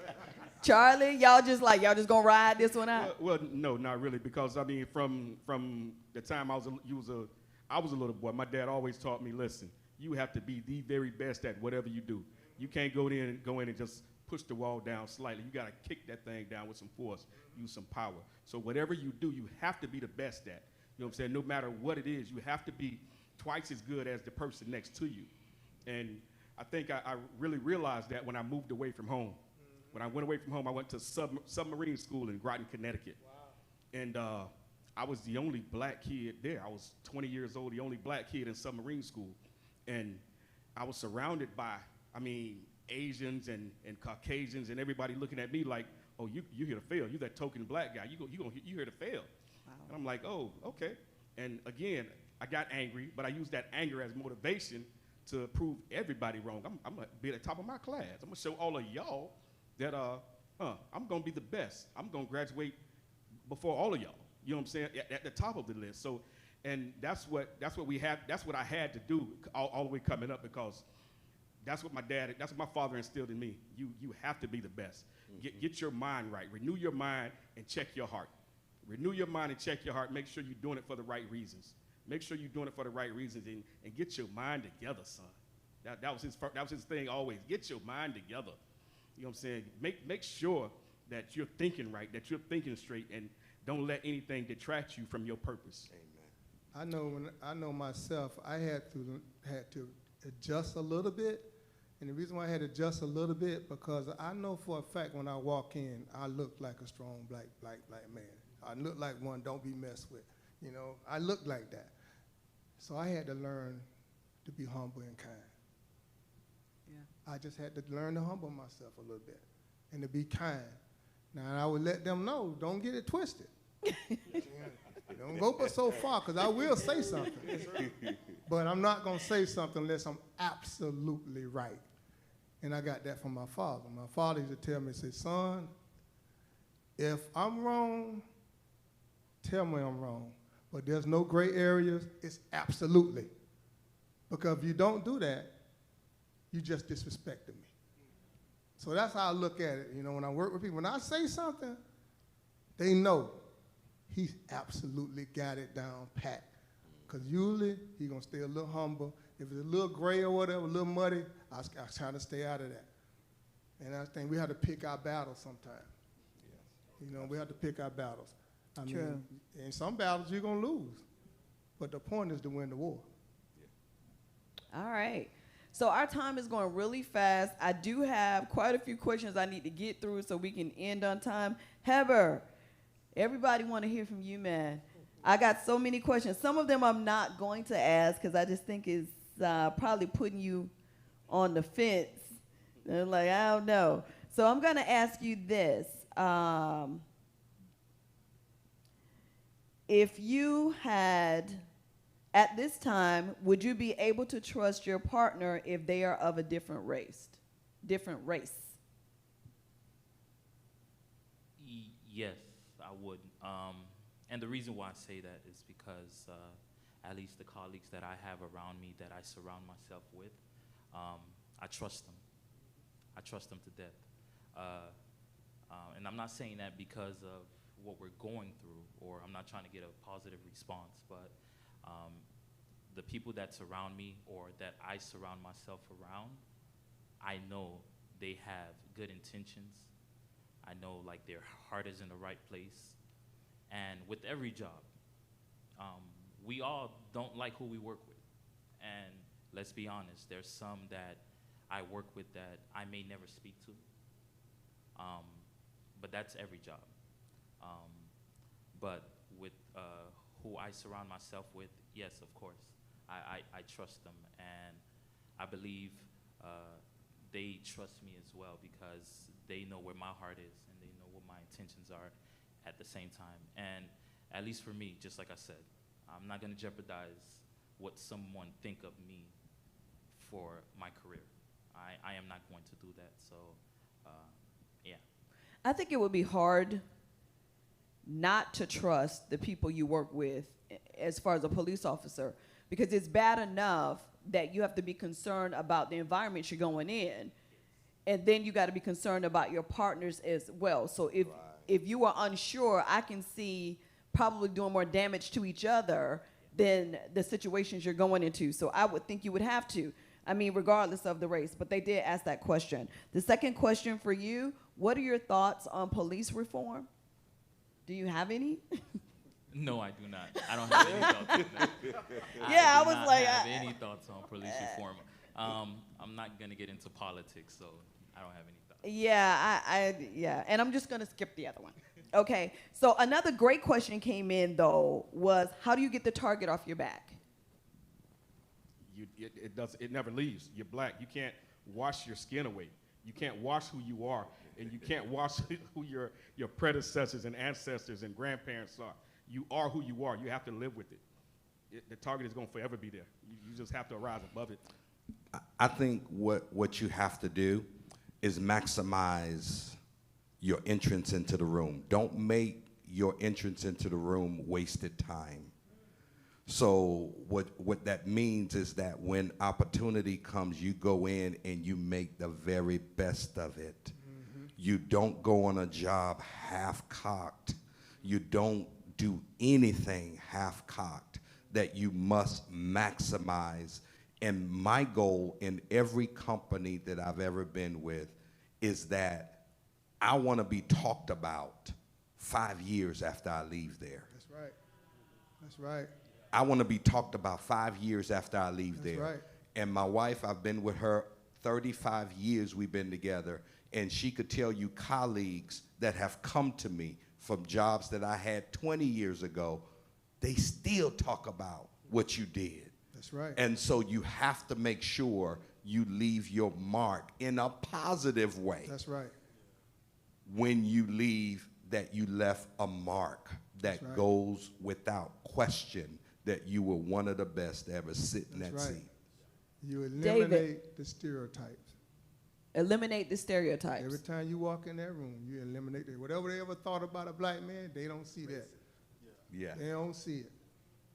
Charlie, y'all just gonna ride this one out? Well, no, not really, because I mean, from the time I was a little boy, my dad always taught me, listen, you have to be the very best at whatever you do. You can't go in and just push the wall down slightly. You got to kick that thing down with some force, use some power. So whatever you do, you have to be the best at. You know what I'm saying? No matter what it is, you have to be twice as good as the person next to you. And I think I really realized that when I moved away from home. When I went away from home, I went to submarine school in Groton, Connecticut. Wow. And I was the only black kid there. I was 20 years old, the only black kid in submarine school. And I was surrounded by, I mean, Asians and Caucasians and everybody looking at me like, oh, you here to fail. You that token black guy. You here to fail. Wow. And I'm like, oh, okay. And again, I got angry, but I used that anger as motivation to prove everybody wrong. I'm going to be at the top of my class. I'm going to show all of y'all that I'm going to be the best. I'm going to graduate before all of y'all. You know what I'm saying? At the top of the list. So, and that's what we have. That's what I had to do all the way coming up, because that's what my father instilled in me. You have to be the best. Mm-hmm. Get your mind right. Renew your mind and check your heart. Renew your mind and check your heart. Make sure you're doing it for the right reasons. Make sure you're doing it for the right reasons, and get your mind together, son. That was his thing always. Get your mind together. You know what I'm saying? Make sure that you're thinking right, that you're thinking straight, and don't let anything detract you from your purpose. Amen. I know myself, I had to adjust a little bit. And the reason why I had to adjust a little bit, because I know for a fact when I walk in, I look like a strong black man. I look like one don't be messed with. You know, I look like that. So I had to learn to be humble and kind. Yeah. I just had to learn to humble myself a little bit and to be kind. Now, I would let them know, don't get it twisted. Don't go but so far, because I will say something. But I'm not going to say something unless I'm absolutely right. And I got that from my father. My father used to tell me, say, son, if I'm wrong, tell me I'm wrong. But there's no gray areas. It's absolutely. Because if you don't do that, you just disrespected me. So that's how I look at it. You know, when I work with people, when I say something, they know he's absolutely got it down pat. Because usually he's going to stay a little humble. If it's a little gray or whatever, a little muddy, I try to stay out of that. And I think we have to pick our battles sometimes. Yes. You know, we have to pick our battles. I mean, in some battles you're going to lose. But the point is to win the war. Yeah. All right. So our time is going really fast. I do have quite a few questions I need to get through so we can end on time. Heber, everybody want to hear from you, man. I got so many questions. Some of them I'm not going to ask because I just think it's probably putting you on the fence. And like, I don't know. So I'm going to ask you this. If you had, at this time, would you be able to trust your partner if they are of a different race? Yes, I would. And the reason why I say that is because at least the colleagues that I have around me that I surround myself with, I trust them. I trust them to death. And I'm not saying that because of what we're going through, or I'm not trying to get a positive response, but the people that surround me or that I surround myself around, I know they have good intentions. I know like their heart is in the right place. And with every job, we all don't like who we work with. And let's be honest, there's some that I work with that I may never speak to. But that's every job. But with who I surround myself with, yes, of course, I trust them. And I believe they trust me as well because they know where my heart is and they know what my intentions are at the same time. And at least for me, just like I said, I'm not going to jeopardize what someone think of me for my career. I am not going to do that. So, yeah. I think it would be hard not to trust the people you work with as far as a police officer, because it's bad enough that you have to be concerned about the environment you're going in, and then you got to be concerned about your partners as well. So if you are unsure, I can see probably doing more damage to each other than the situations you're going into. So I would think you would have to. I mean, regardless of the race, but they did ask that question. The second question for you, what are your thoughts on police reform? Do you have any? No, I do not. I don't have any thoughts on that. Yeah, I do was not like, have any thoughts on police reform. I'm not gonna get into politics, so I don't have any thoughts. Yeah, and I'm just gonna skip the other one. Okay, so another great question came in though was, how do you get the target off your back? It never leaves. You're black. You can't wash your skin away. You can't wash who you are, and you can't wash who your predecessors and ancestors and grandparents are. You are who you are. You have to live with it. The target is going to forever be there. You just have to rise above it. I think what you have to do is maximize your entrance into the room. Don't make your entrance into the room wasted time. So what that means is that when opportunity comes, you go in and you make the very best of it. Mm-hmm. You don't go on a job half-cocked. You don't do anything half-cocked, that you must maximize. And my goal in every company that I've ever been with is that I want to be talked about 5 years after I leave there. That's right. That's right. I want to be talked about 5 years after I leave there. Right. And my wife, I've been with her 35 years we've been together, and she could tell you colleagues that have come to me from jobs that I had 20 years ago, they still talk about what you did. That's right. And so you have to make sure you leave your mark in a positive way. That's right. When you leave, that you left a mark that goes without question, that you were one of the best to ever sit in that seat. You eliminate the stereotypes. Eliminate the stereotypes. Every time you walk in that room, you eliminate that. Whatever they ever thought about a black man, they don't see that. Yeah. They don't see it.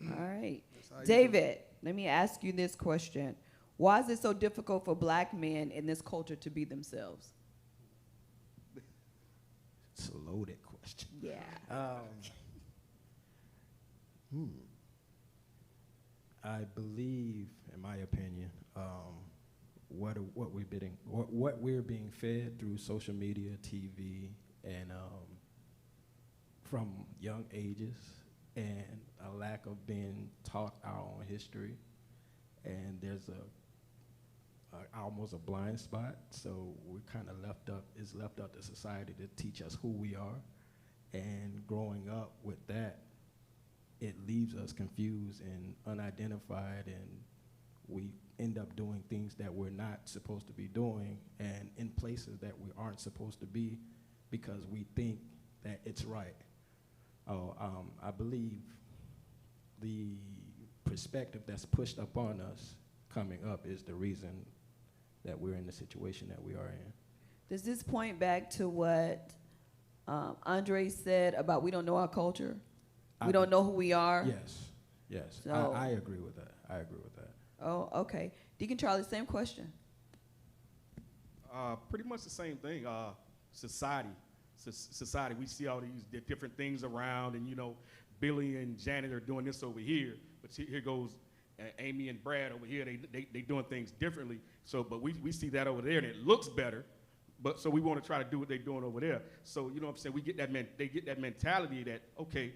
All right. David, let me ask you this question. Why is it so difficult for black men in this culture to be themselves? It's a loaded question. Yeah. I believe, in my opinion, what we're being fed through social media, TV, and from young ages, and a lack of being taught our own history, and there's almost a blind spot. So we're kind of left up to society to teach us who we are, and growing up with that, it leaves us confused and unidentified, and we end up doing things that we're not supposed to be doing and in places that we aren't supposed to be because we think that it's right. I believe the perspective that's pushed upon us coming up is the reason that we're in the situation that we are in. Does this point back to what Andre said about we don't know our culture? We don't know who we are? Yes. So I agree with that. Oh, okay. Deacon Charlie, same question. Pretty much the same thing. Society. We see all these different things around, and Billy and Janet are doing this over here, but here goes Amy and Brad over here. They doing things differently. So, but we see that over there, and it looks better. But so we want to try to do what they're doing over there. So you know what I'm saying? They get that mentality that okay,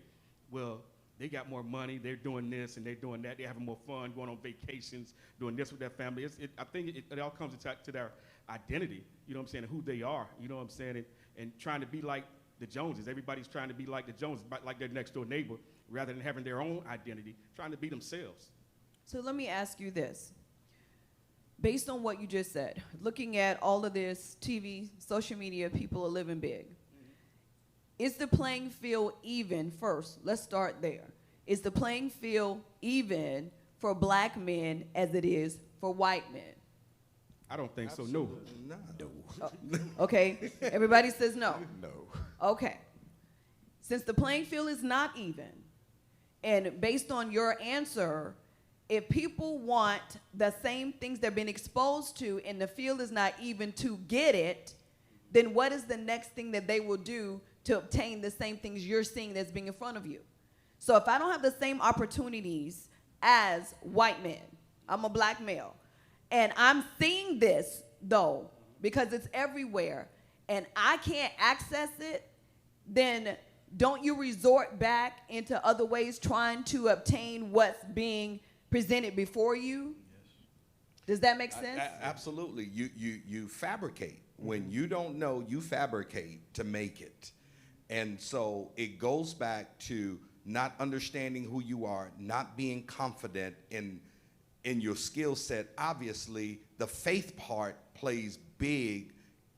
well, they got more money, they're doing this and they're doing that, they're having more fun, going on vacations, doing this with their family. I think it all comes to their identity, you know what I'm saying, and who they are, you know what I'm saying, and trying to be like the Joneses. Everybody's trying to be like the Joneses, like their next door neighbor, rather than having their own identity, trying to be themselves. So let me ask you this. Based on what you just said, looking at all of this TV, social media, people are living big. Is the playing field even first? Let's start there. Is the playing field even for black men as it is for white men? I don't think so, no. No. Okay, everybody says no. No. Okay. Since the playing field is not even, and based on your answer, if people want the same things they've been exposed to and the field is not even to get it, then what is the next thing that they will do to obtain the same things you're seeing that's being in front of you? So if I don't have the same opportunities as white men, I'm a black male, and I'm seeing this, though, because it's everywhere, and I can't access it, then don't you resort back into other ways trying to obtain what's being presented before you? Does that make sense? Absolutely. You fabricate. When you don't know, you fabricate to make it. And so it goes back to not understanding who you are, not being confident in your skill set. Obviously, the faith part plays big,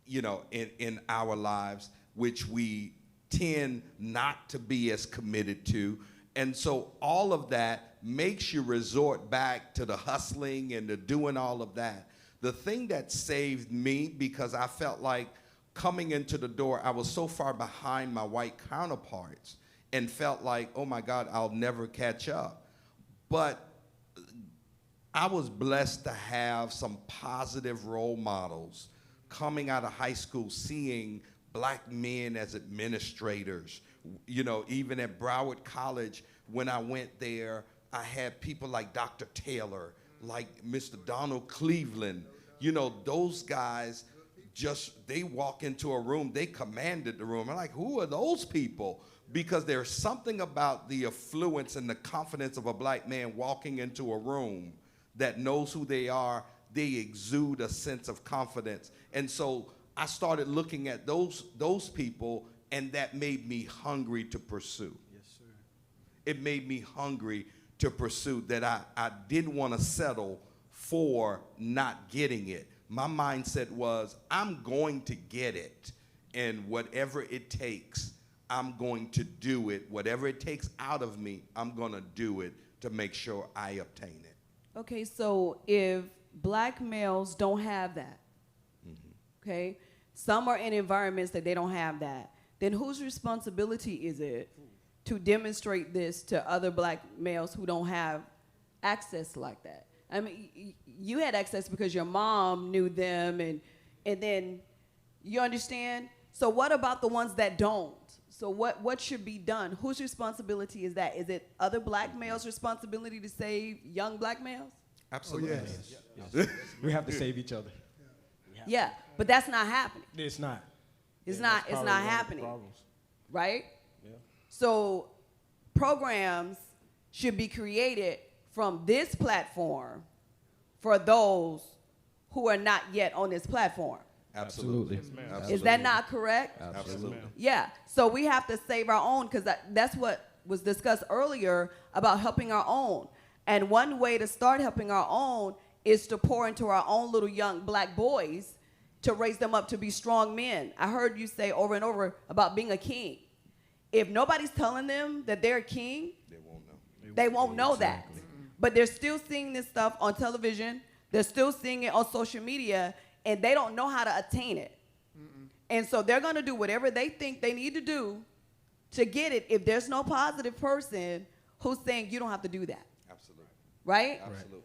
in our lives, which we tend not to be as committed to. And so all of that makes you resort back to the hustling and the doing all of that. The thing that saved me, because I felt like coming into the door, I was so far behind my white counterparts and felt like, oh my God, I'll never catch up. But I was blessed to have some positive role models coming out of high school, seeing black men as administrators. Even at Broward College, when I went there, I had people like Dr. Taylor, like Mr. Donald Cleveland. Those guys they walk into a room, they commanded the room. I'm like, who are those people? Because there's something about the affluence and the confidence of a black man walking into a room that knows who they are. They exude a sense of confidence. And so I started looking at those people, and that made me hungry to pursue. Yes, sir. It made me hungry to pursue, that I didn't want to settle for not getting it. My mindset was, I'm going to get it, and whatever it takes, I'm going to do it. Whatever it takes out of me, I'm going to do it to make sure I obtain it. Okay, so if black males don't have that, okay, some are in environments that they don't have that, then whose responsibility is it to demonstrate this to other black males who don't have access like that? I mean, you had access because your mom knew them, and then, you understand? So what about the ones that don't? So what should be done? Whose responsibility is that? Is it other black males' responsibility to save young black males? Absolutely. Oh, Yes. We have to save each other. Yeah, but that's not happening. It's not. It's Yeah, not. that's It's probably not one of the happening, problems. right? Yeah. So programs should be created from this platform for those who are not yet on this platform. Absolutely. Absolutely. Absolutely. Is that not correct? Absolutely. Yeah. So we have to save our own, because that's what was discussed earlier about helping our own. And one way to start helping our own is to pour into our own little young black boys to raise them up to be strong men. I heard you say over and over about being a king. If nobody's telling them that they're a king, They won't know. they won't know that. But they're still seeing this stuff on television. They're still seeing it on social media, and they don't know how to attain it. And so they're going to do whatever they think they need to do to get it if there's no positive person who's saying you don't have to do that. Absolutely. Right? Absolutely.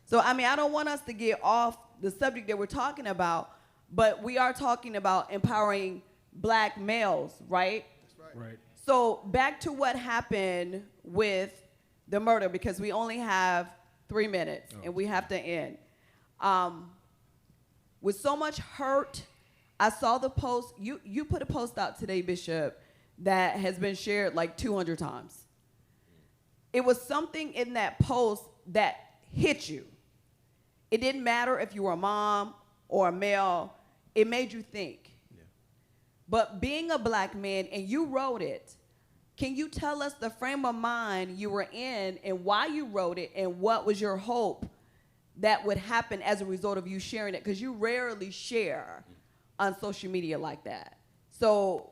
So, I mean, I don't want us to get off the subject that we're talking about, but we are talking about empowering black males, right? That's right. Right. So back to what happened with the murder, because we only have 3 minutes and we have to end. With so much hurt, I saw the post. You put a post out today, Bishop, that has been shared like 200 times. It was something in that post that hit you. It didn't matter if you were a mom or a male. It made you think. Yeah. But being a black man, and you wrote it, can you tell us the frame of mind you were in and why you wrote it, and what was your hope that would happen as a result of you sharing it? Because you rarely share on social media like that. So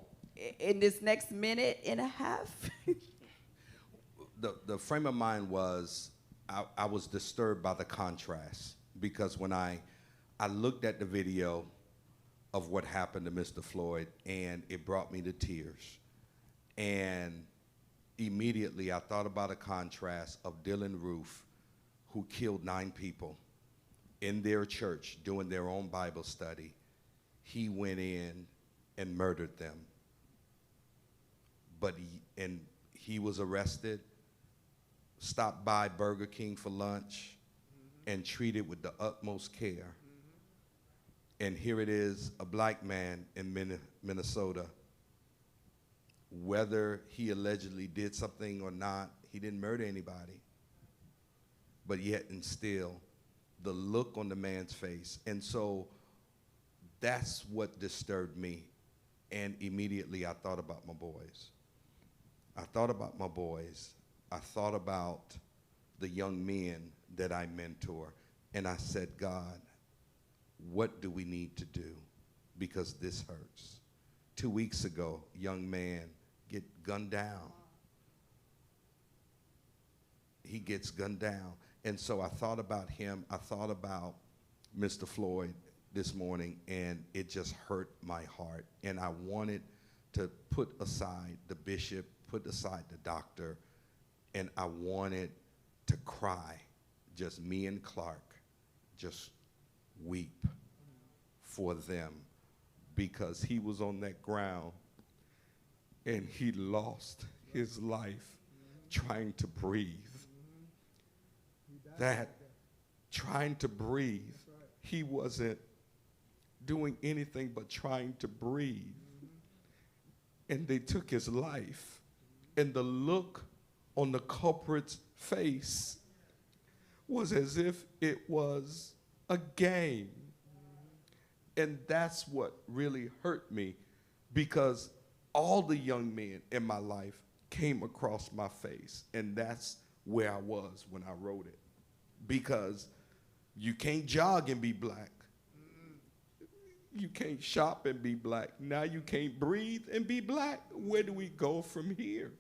in this next minute and a half. The frame of mind was, I was disturbed by the contrast, because when I I looked at the video of what happened to Mr. Floyd, and it brought me to tears. And immediately I thought about a contrast of Dylan Roof, who killed 9 people in their church doing their own Bible study. He went in and murdered them. But he was arrested, stopped by Burger King for lunch, and treated with the utmost care. And here it is, a black man in Minnesota. Whether he allegedly did something or not, he didn't murder anybody. But yet and still, the look on the man's face. And so that's what disturbed me. And immediately I thought about my boys. I thought about my boys. I thought about the young men that I mentor. And I said, God, what do we need to do? Because this hurts. 2 weeks ago, a young man get gunned down. He gets gunned down. And so I thought about him. I thought about Mr. Floyd this morning, and it just hurt my heart. And I wanted to put aside the bishop, put aside the doctor, and I wanted to cry, just me and Clark, just weep for them, because he was on that ground and he lost his life trying to breathe. That trying to breathe, he wasn't doing anything but trying to breathe. And they took his life. And the look on the culprit's face was as if it was a game. And that's what really hurt me, because all the young men in my life came across my face. And that's where I was when I wrote it. Because you can't jog and be black. You can't shop and be black. Now you can't breathe and be black. Where do we go from here?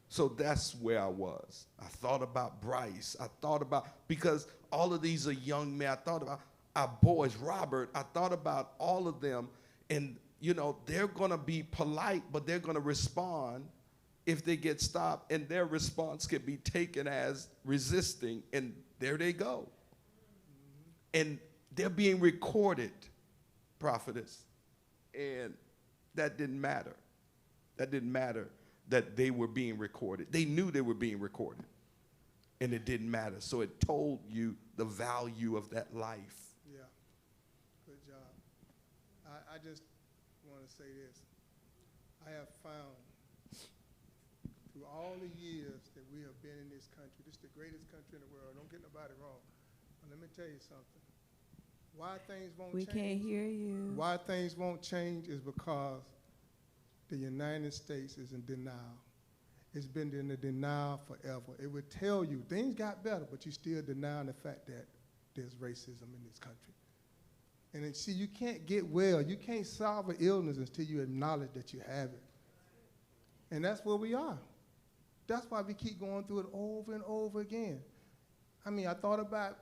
So that's where I was. I thought about Bryce. I thought about, because all of these are young men. I thought about our boys, Robert. I thought about all of them. And, you know, they're going to be polite, but they're going to respond if they get stopped. And their response can be taken as resisting. And there they go. And they're being recorded, prophetess. And that didn't matter. That didn't matter that they were being recorded. They knew they were being recorded. And it didn't matter. So it told you the value of that life. Yeah, good job. I just want to say this. I have found through all the years that we have been in this country, this is the greatest country in the world. Don't get nobody wrong. But let me tell you something. Why things won't change? We can't hear you. Why things won't change is because the United States is in denial. It's been in the denial forever. It would tell you things got better, but you still denying the fact that there's racism in this country. And then, see, you can't get well. You can't solve an illness until you acknowledge that you have it. And that's where we are. That's why we keep going through it over and over again. I mean, I thought about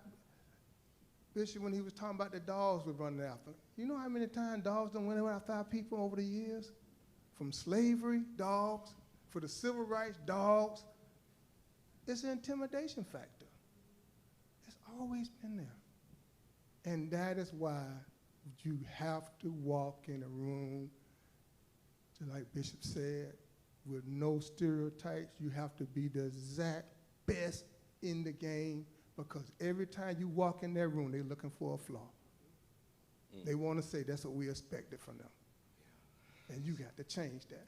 Bishop when he was talking about the dogs we're running after. You know how many times dogs done went after our people over the years? From slavery, dogs, for the civil rights, dogs. It's an intimidation factor. It's always been there. And that is why you have to walk in a room, just like Bishop said, with no stereotypes. You have to be the exact best in the game, because every time you walk in that room, they're looking for a flaw. They want to say that's what we expected from them. And you got to change that.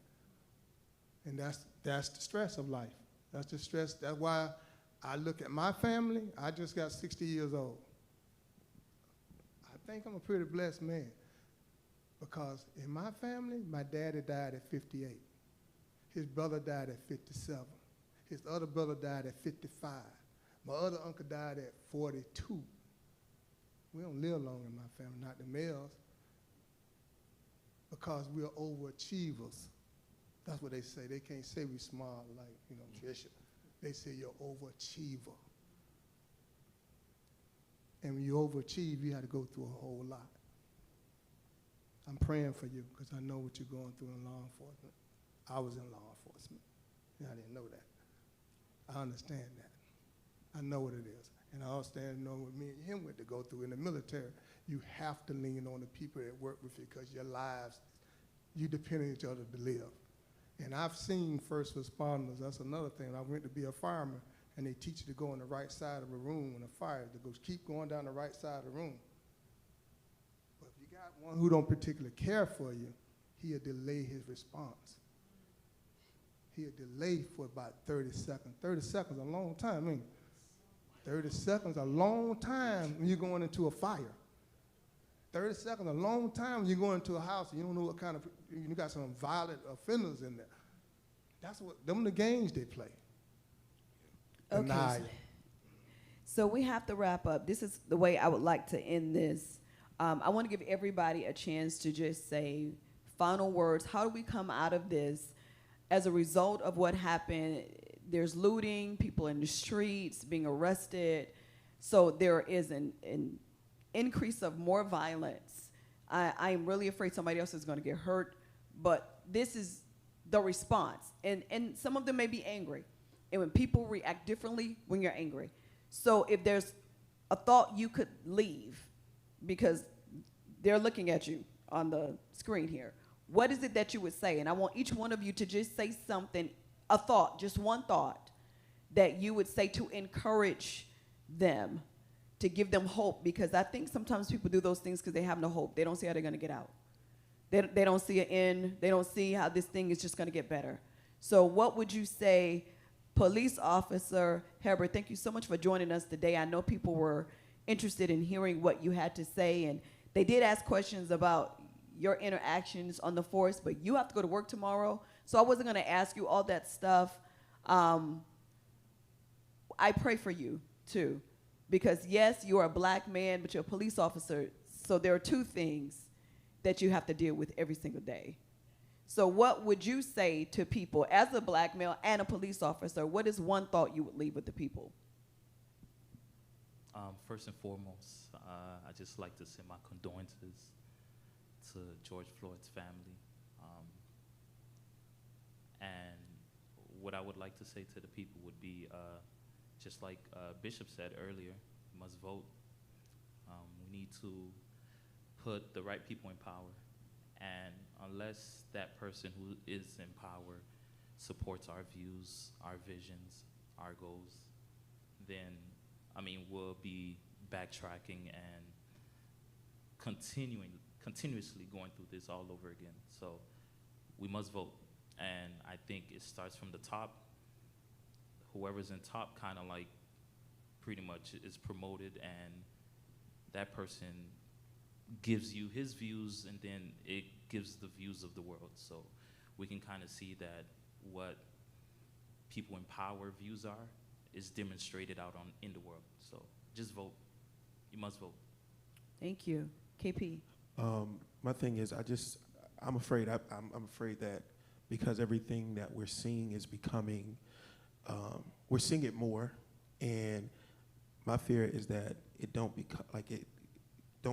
And that's the stress of life. That's the stress. That's why I look at my family. I just got 60 years old. I think I'm a pretty blessed man, because in my family, my daddy died at 58. His brother died at 57. His other brother died at 55. My other uncle died at 42. We don't live long in my family, not the males, because we're overachievers. That's what they say. They can't say we smart like, Bishop. They say you're overachiever. And when you overachieve, you had to go through a whole lot. I'm praying for you because I know what you're going through in law enforcement. I was in law enforcement. I didn't know that. I understand that. I know what it is. And I understand knowing what me and him went to go through in the military. You have to lean on the people that work with you because your lives, you depend on each other to live. And I've seen first responders, that's another thing. I went to be a fireman, and they teach you to go on the right side of a room in a fire, to go keep going down the right side of the room. But if you got one who don't particularly care for you, he'll delay his response. He'll delay for about 30 seconds. 30 seconds is a long time, ain't it? 30 seconds a long time when you're going into a fire. 30 seconds a long time when you go into a house and you don't know what kind of, you got some violent offenders in there. That's what, them the games they play. Okay. Denial. So we have to wrap up. This is the way I would like to end this. I want to give everybody a chance to just say final words. How do we come out of this as a result of what happened? There's looting, people in the streets being arrested. So there is an increase of more violence. I am really afraid somebody else is going to get hurt, but this is the response. And some of them may be angry. And when people react differently when you're angry. So if there's a thought you could leave because they're looking at you on the screen here, what is it that you would say? And I want each one of you to just say something, a thought, just one thought that you would say to encourage them, to give them hope, because I think sometimes people do those things because they have no hope. They don't see how they're going to get out. They don't see an end. They don't see how this thing is just going to get better. So what would you say, Police Officer Herbert? Thank you so much for joining us today. I know people were interested in hearing what you had to say, and they did ask questions about your interactions on the force, but you have to go to work tomorrow, so I wasn't going to ask you all that stuff. I pray for you, too. Because yes, you're a black man, but you're a police officer. So there are two things that you have to deal with every single day. So what would you say to people as a black male and a police officer? What is one thought you would leave with the people? First and foremost, I just like to send my condolences to George Floyd's family. And what I would like to say to the people would be, just like Bishop said earlier, we must vote. We need to put the right people in power. And unless that person who is in power supports our views, our visions, our goals, then, I mean, we'll be backtracking and continuously going through this all over again. So we must vote. And I think it starts from the top. Whoever's in top kind of like pretty much is promoted, and that person gives you his views, and then it gives the views of the world. So we can kind of see that what people in power views are is demonstrated out in the world. So just vote. You must vote. Thank you. KP. My thing is, I'm afraid that because everything that we're seeing is becoming, we're seeing it more, and my fear is that it don't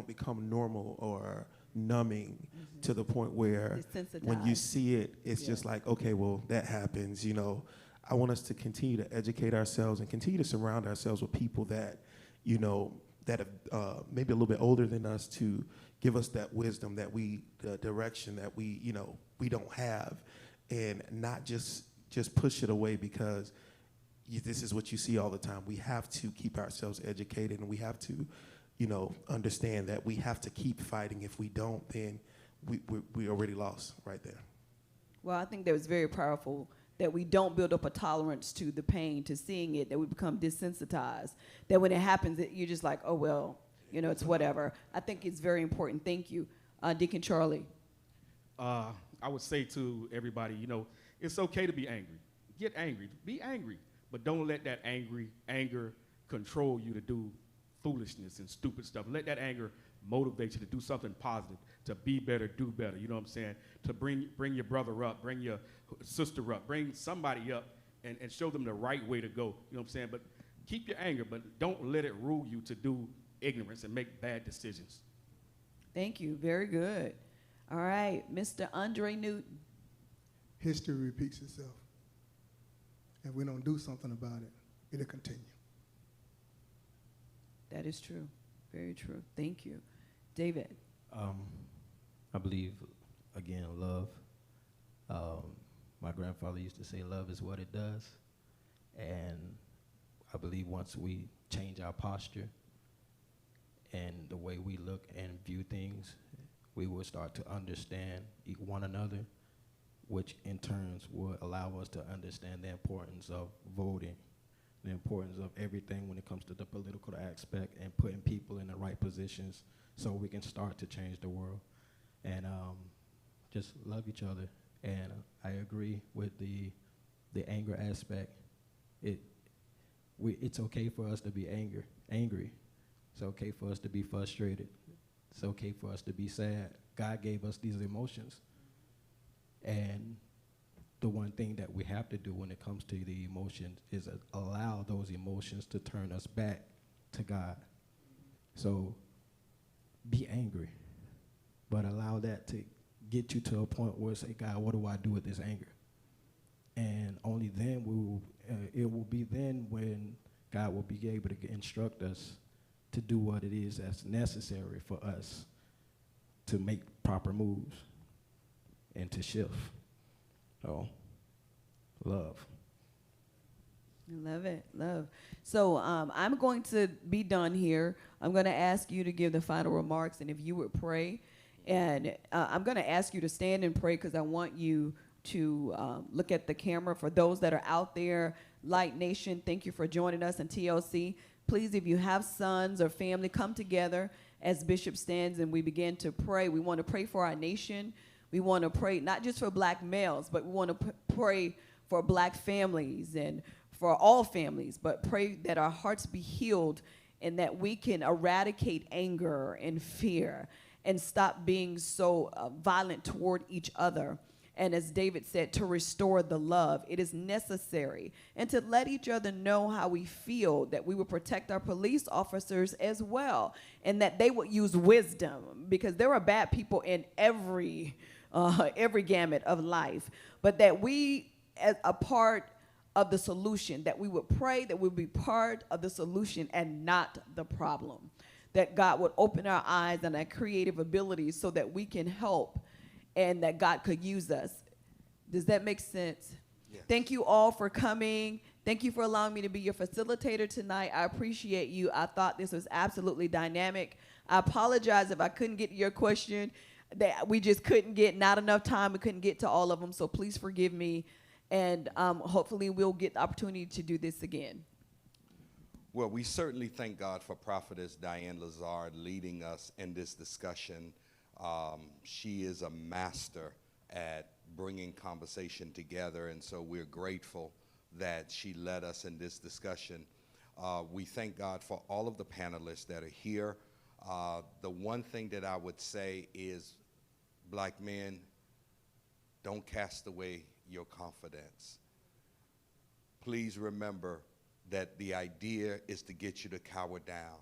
become normal or numbing to the point where when you see it, it's just like, okay, well, that happens, you know. I want us to continue to educate ourselves and continue to surround ourselves with people that, you know, that have maybe a little bit older than us, to give us that wisdom, the direction that we, you know, we don't have, and not just push it away because this is what you see all the time. We have to keep ourselves educated, and we have to, you know, understand that we have to keep fighting. If we don't, then we already lost right there. Well, I think that was very powerful, that we don't build up a tolerance to the pain, to seeing it, that we become desensitized, that when it happens, you're just like, oh, well, you know, it's whatever. I think it's very important. Thank you. Deacon Charlie. I would say to everybody, you know, it's okay to be angry. Get angry. Be angry. But don't let that anger control you to do foolishness and stupid stuff. Let that anger motivate you to do something positive, to be better, do better. You know what I'm saying? To bring your brother up, bring your sister up, bring somebody up, and show them the right way to go. You know what I'm saying? But keep your anger, but don't let it rule you to do ignorance and make bad decisions. Thank you. Very good. All right, Mr. Andre Newton. History repeats itself. If we don't do something about it, it'll continue. That is true. Very true. Thank you. David. I believe, again, love. My grandfather used to say love is what it does. And I believe once we change our posture and the way we look and view things, we will start to understand one another, which in turns will allow us to understand the importance of voting, the importance of everything when it comes to the political aspect and putting people in the right positions so we can start to change the world. And just love each other. And I agree with the anger aspect. It's okay for us to be angry. It's okay for us to be frustrated. It's okay for us to be sad. God gave us these emotions. And the one thing that we have to do when it comes to the emotions is allow those emotions to turn us back to God. So be angry, but allow that to get you to a point where say, God, what do I do with this anger? And only then it will be then when God will be able to instruct us to do what it is that's necessary for us to make proper moves and to shift. So, love. Love it. Love. So I'm going to be done here. I'm going to ask you to give the final remarks, and if you would pray. And I'm going to ask you to stand and pray because I want you to look at the camera. For those that are out there, Light Nation, thank you for joining us in TLC. Please, if you have sons or family, come together as Bishop stands and we begin to pray. We want to pray for our nation. We want to pray not just for black males, but we want to pray for black families and for all families, but pray that our hearts be healed and that we can eradicate anger and fear and stop being so violent toward each other. And as David said, to restore the love. It is necessary. And to let each other know how we feel, that we will protect our police officers as well, and that they would use wisdom, because there are bad people in every gamut of life, but that we, as a part of the solution, that we would pray that we would be part of the solution and not the problem, that God would open our eyes and our creative abilities so that we can help and that God could use us. Does that make sense? Yes. Thank you all for coming. Thank you for allowing me to be your facilitator tonight. I appreciate you. I thought this was absolutely dynamic. I apologize if I couldn't get to your question, that we just couldn't get, not enough time, we couldn't get to all of them, so please forgive me. And hopefully we'll get the opportunity to do this again. Well, we certainly thank God for Prophetess Diane Lazare leading us in this discussion. She is a master at bringing conversation together, and so we're grateful that she led us in this discussion. We thank God for all of the panelists that are here. The one thing that I would say is, black men, don't cast away your confidence. Please remember that the idea is to get you to cower down.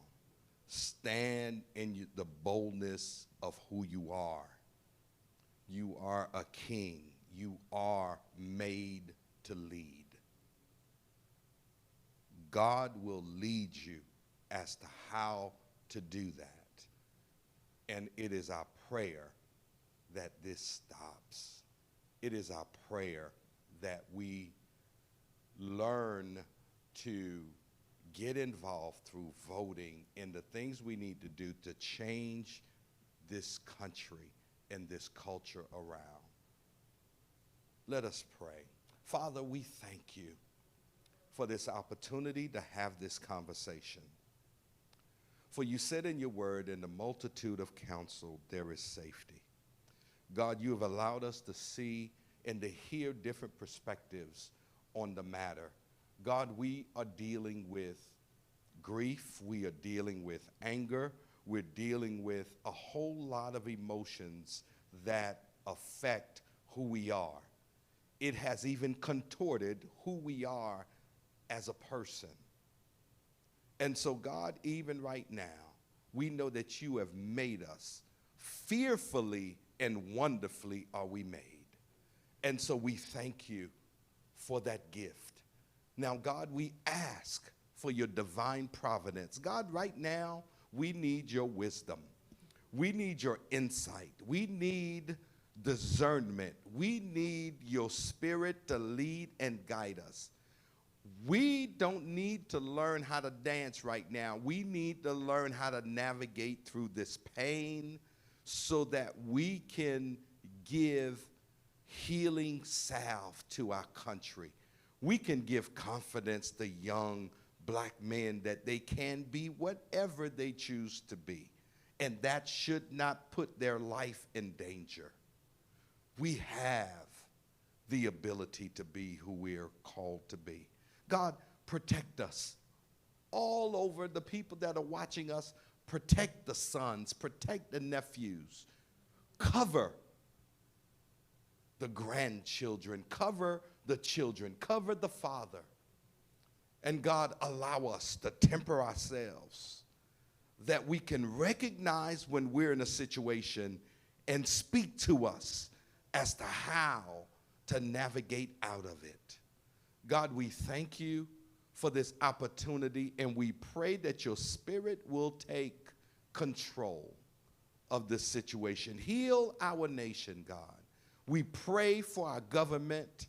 Stand in the boldness of who you are. You are a king. You are made to lead. God will lead you as to how to do that. And it is our prayer that this stops. It is our prayer that we learn to get involved through voting in the things we need to do to change this country and this culture around. Let us pray. Father, we thank you for this opportunity to have this conversation. For you said in your word, in the multitude of counsel, there is safety. God, you have allowed us to see and to hear different perspectives on the matter. God, we are dealing with grief. We are dealing with anger. We're dealing with a whole lot of emotions that affect who we are. It has even contorted who we are as a person. And so, God, even right now, we know that you have made us. Fearfully and wonderfully are we made. And so we thank you for that gift. Now, God, we ask for your divine providence. God, right now, we need your wisdom. We need your insight. We need discernment. We need your spirit to lead and guide us. We don't need to learn how to dance right now. We need to learn how to navigate through this pain so that we can give healing salve to our country. We can give confidence to young black men that they can be whatever they choose to be, and that should not put their life in danger. We have the ability to be who we are called to be. God, protect us all over, the people that are watching us. Protect the sons, protect the nephews, cover the grandchildren, cover the children, cover the father. And God, allow us to temper ourselves that we can recognize when we're in a situation and speak to us as to how to navigate out of it. God, we thank you for this opportunity, and we pray that your spirit will take control of this situation. Heal our nation, God. We pray for our government.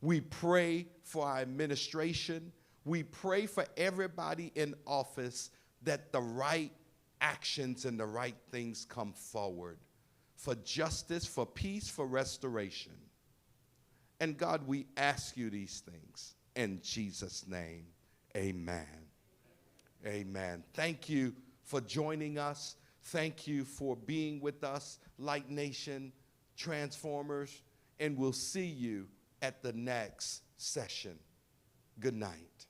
We pray for our administration. We pray for everybody in office that the right actions and the right things come forward for justice, for peace, for restoration. And God, we ask you these things in Jesus' name. Amen. Amen. Thank you for joining us. Thank you for being with us, Light Nation Transformers, and we'll see you at the next session. Good night.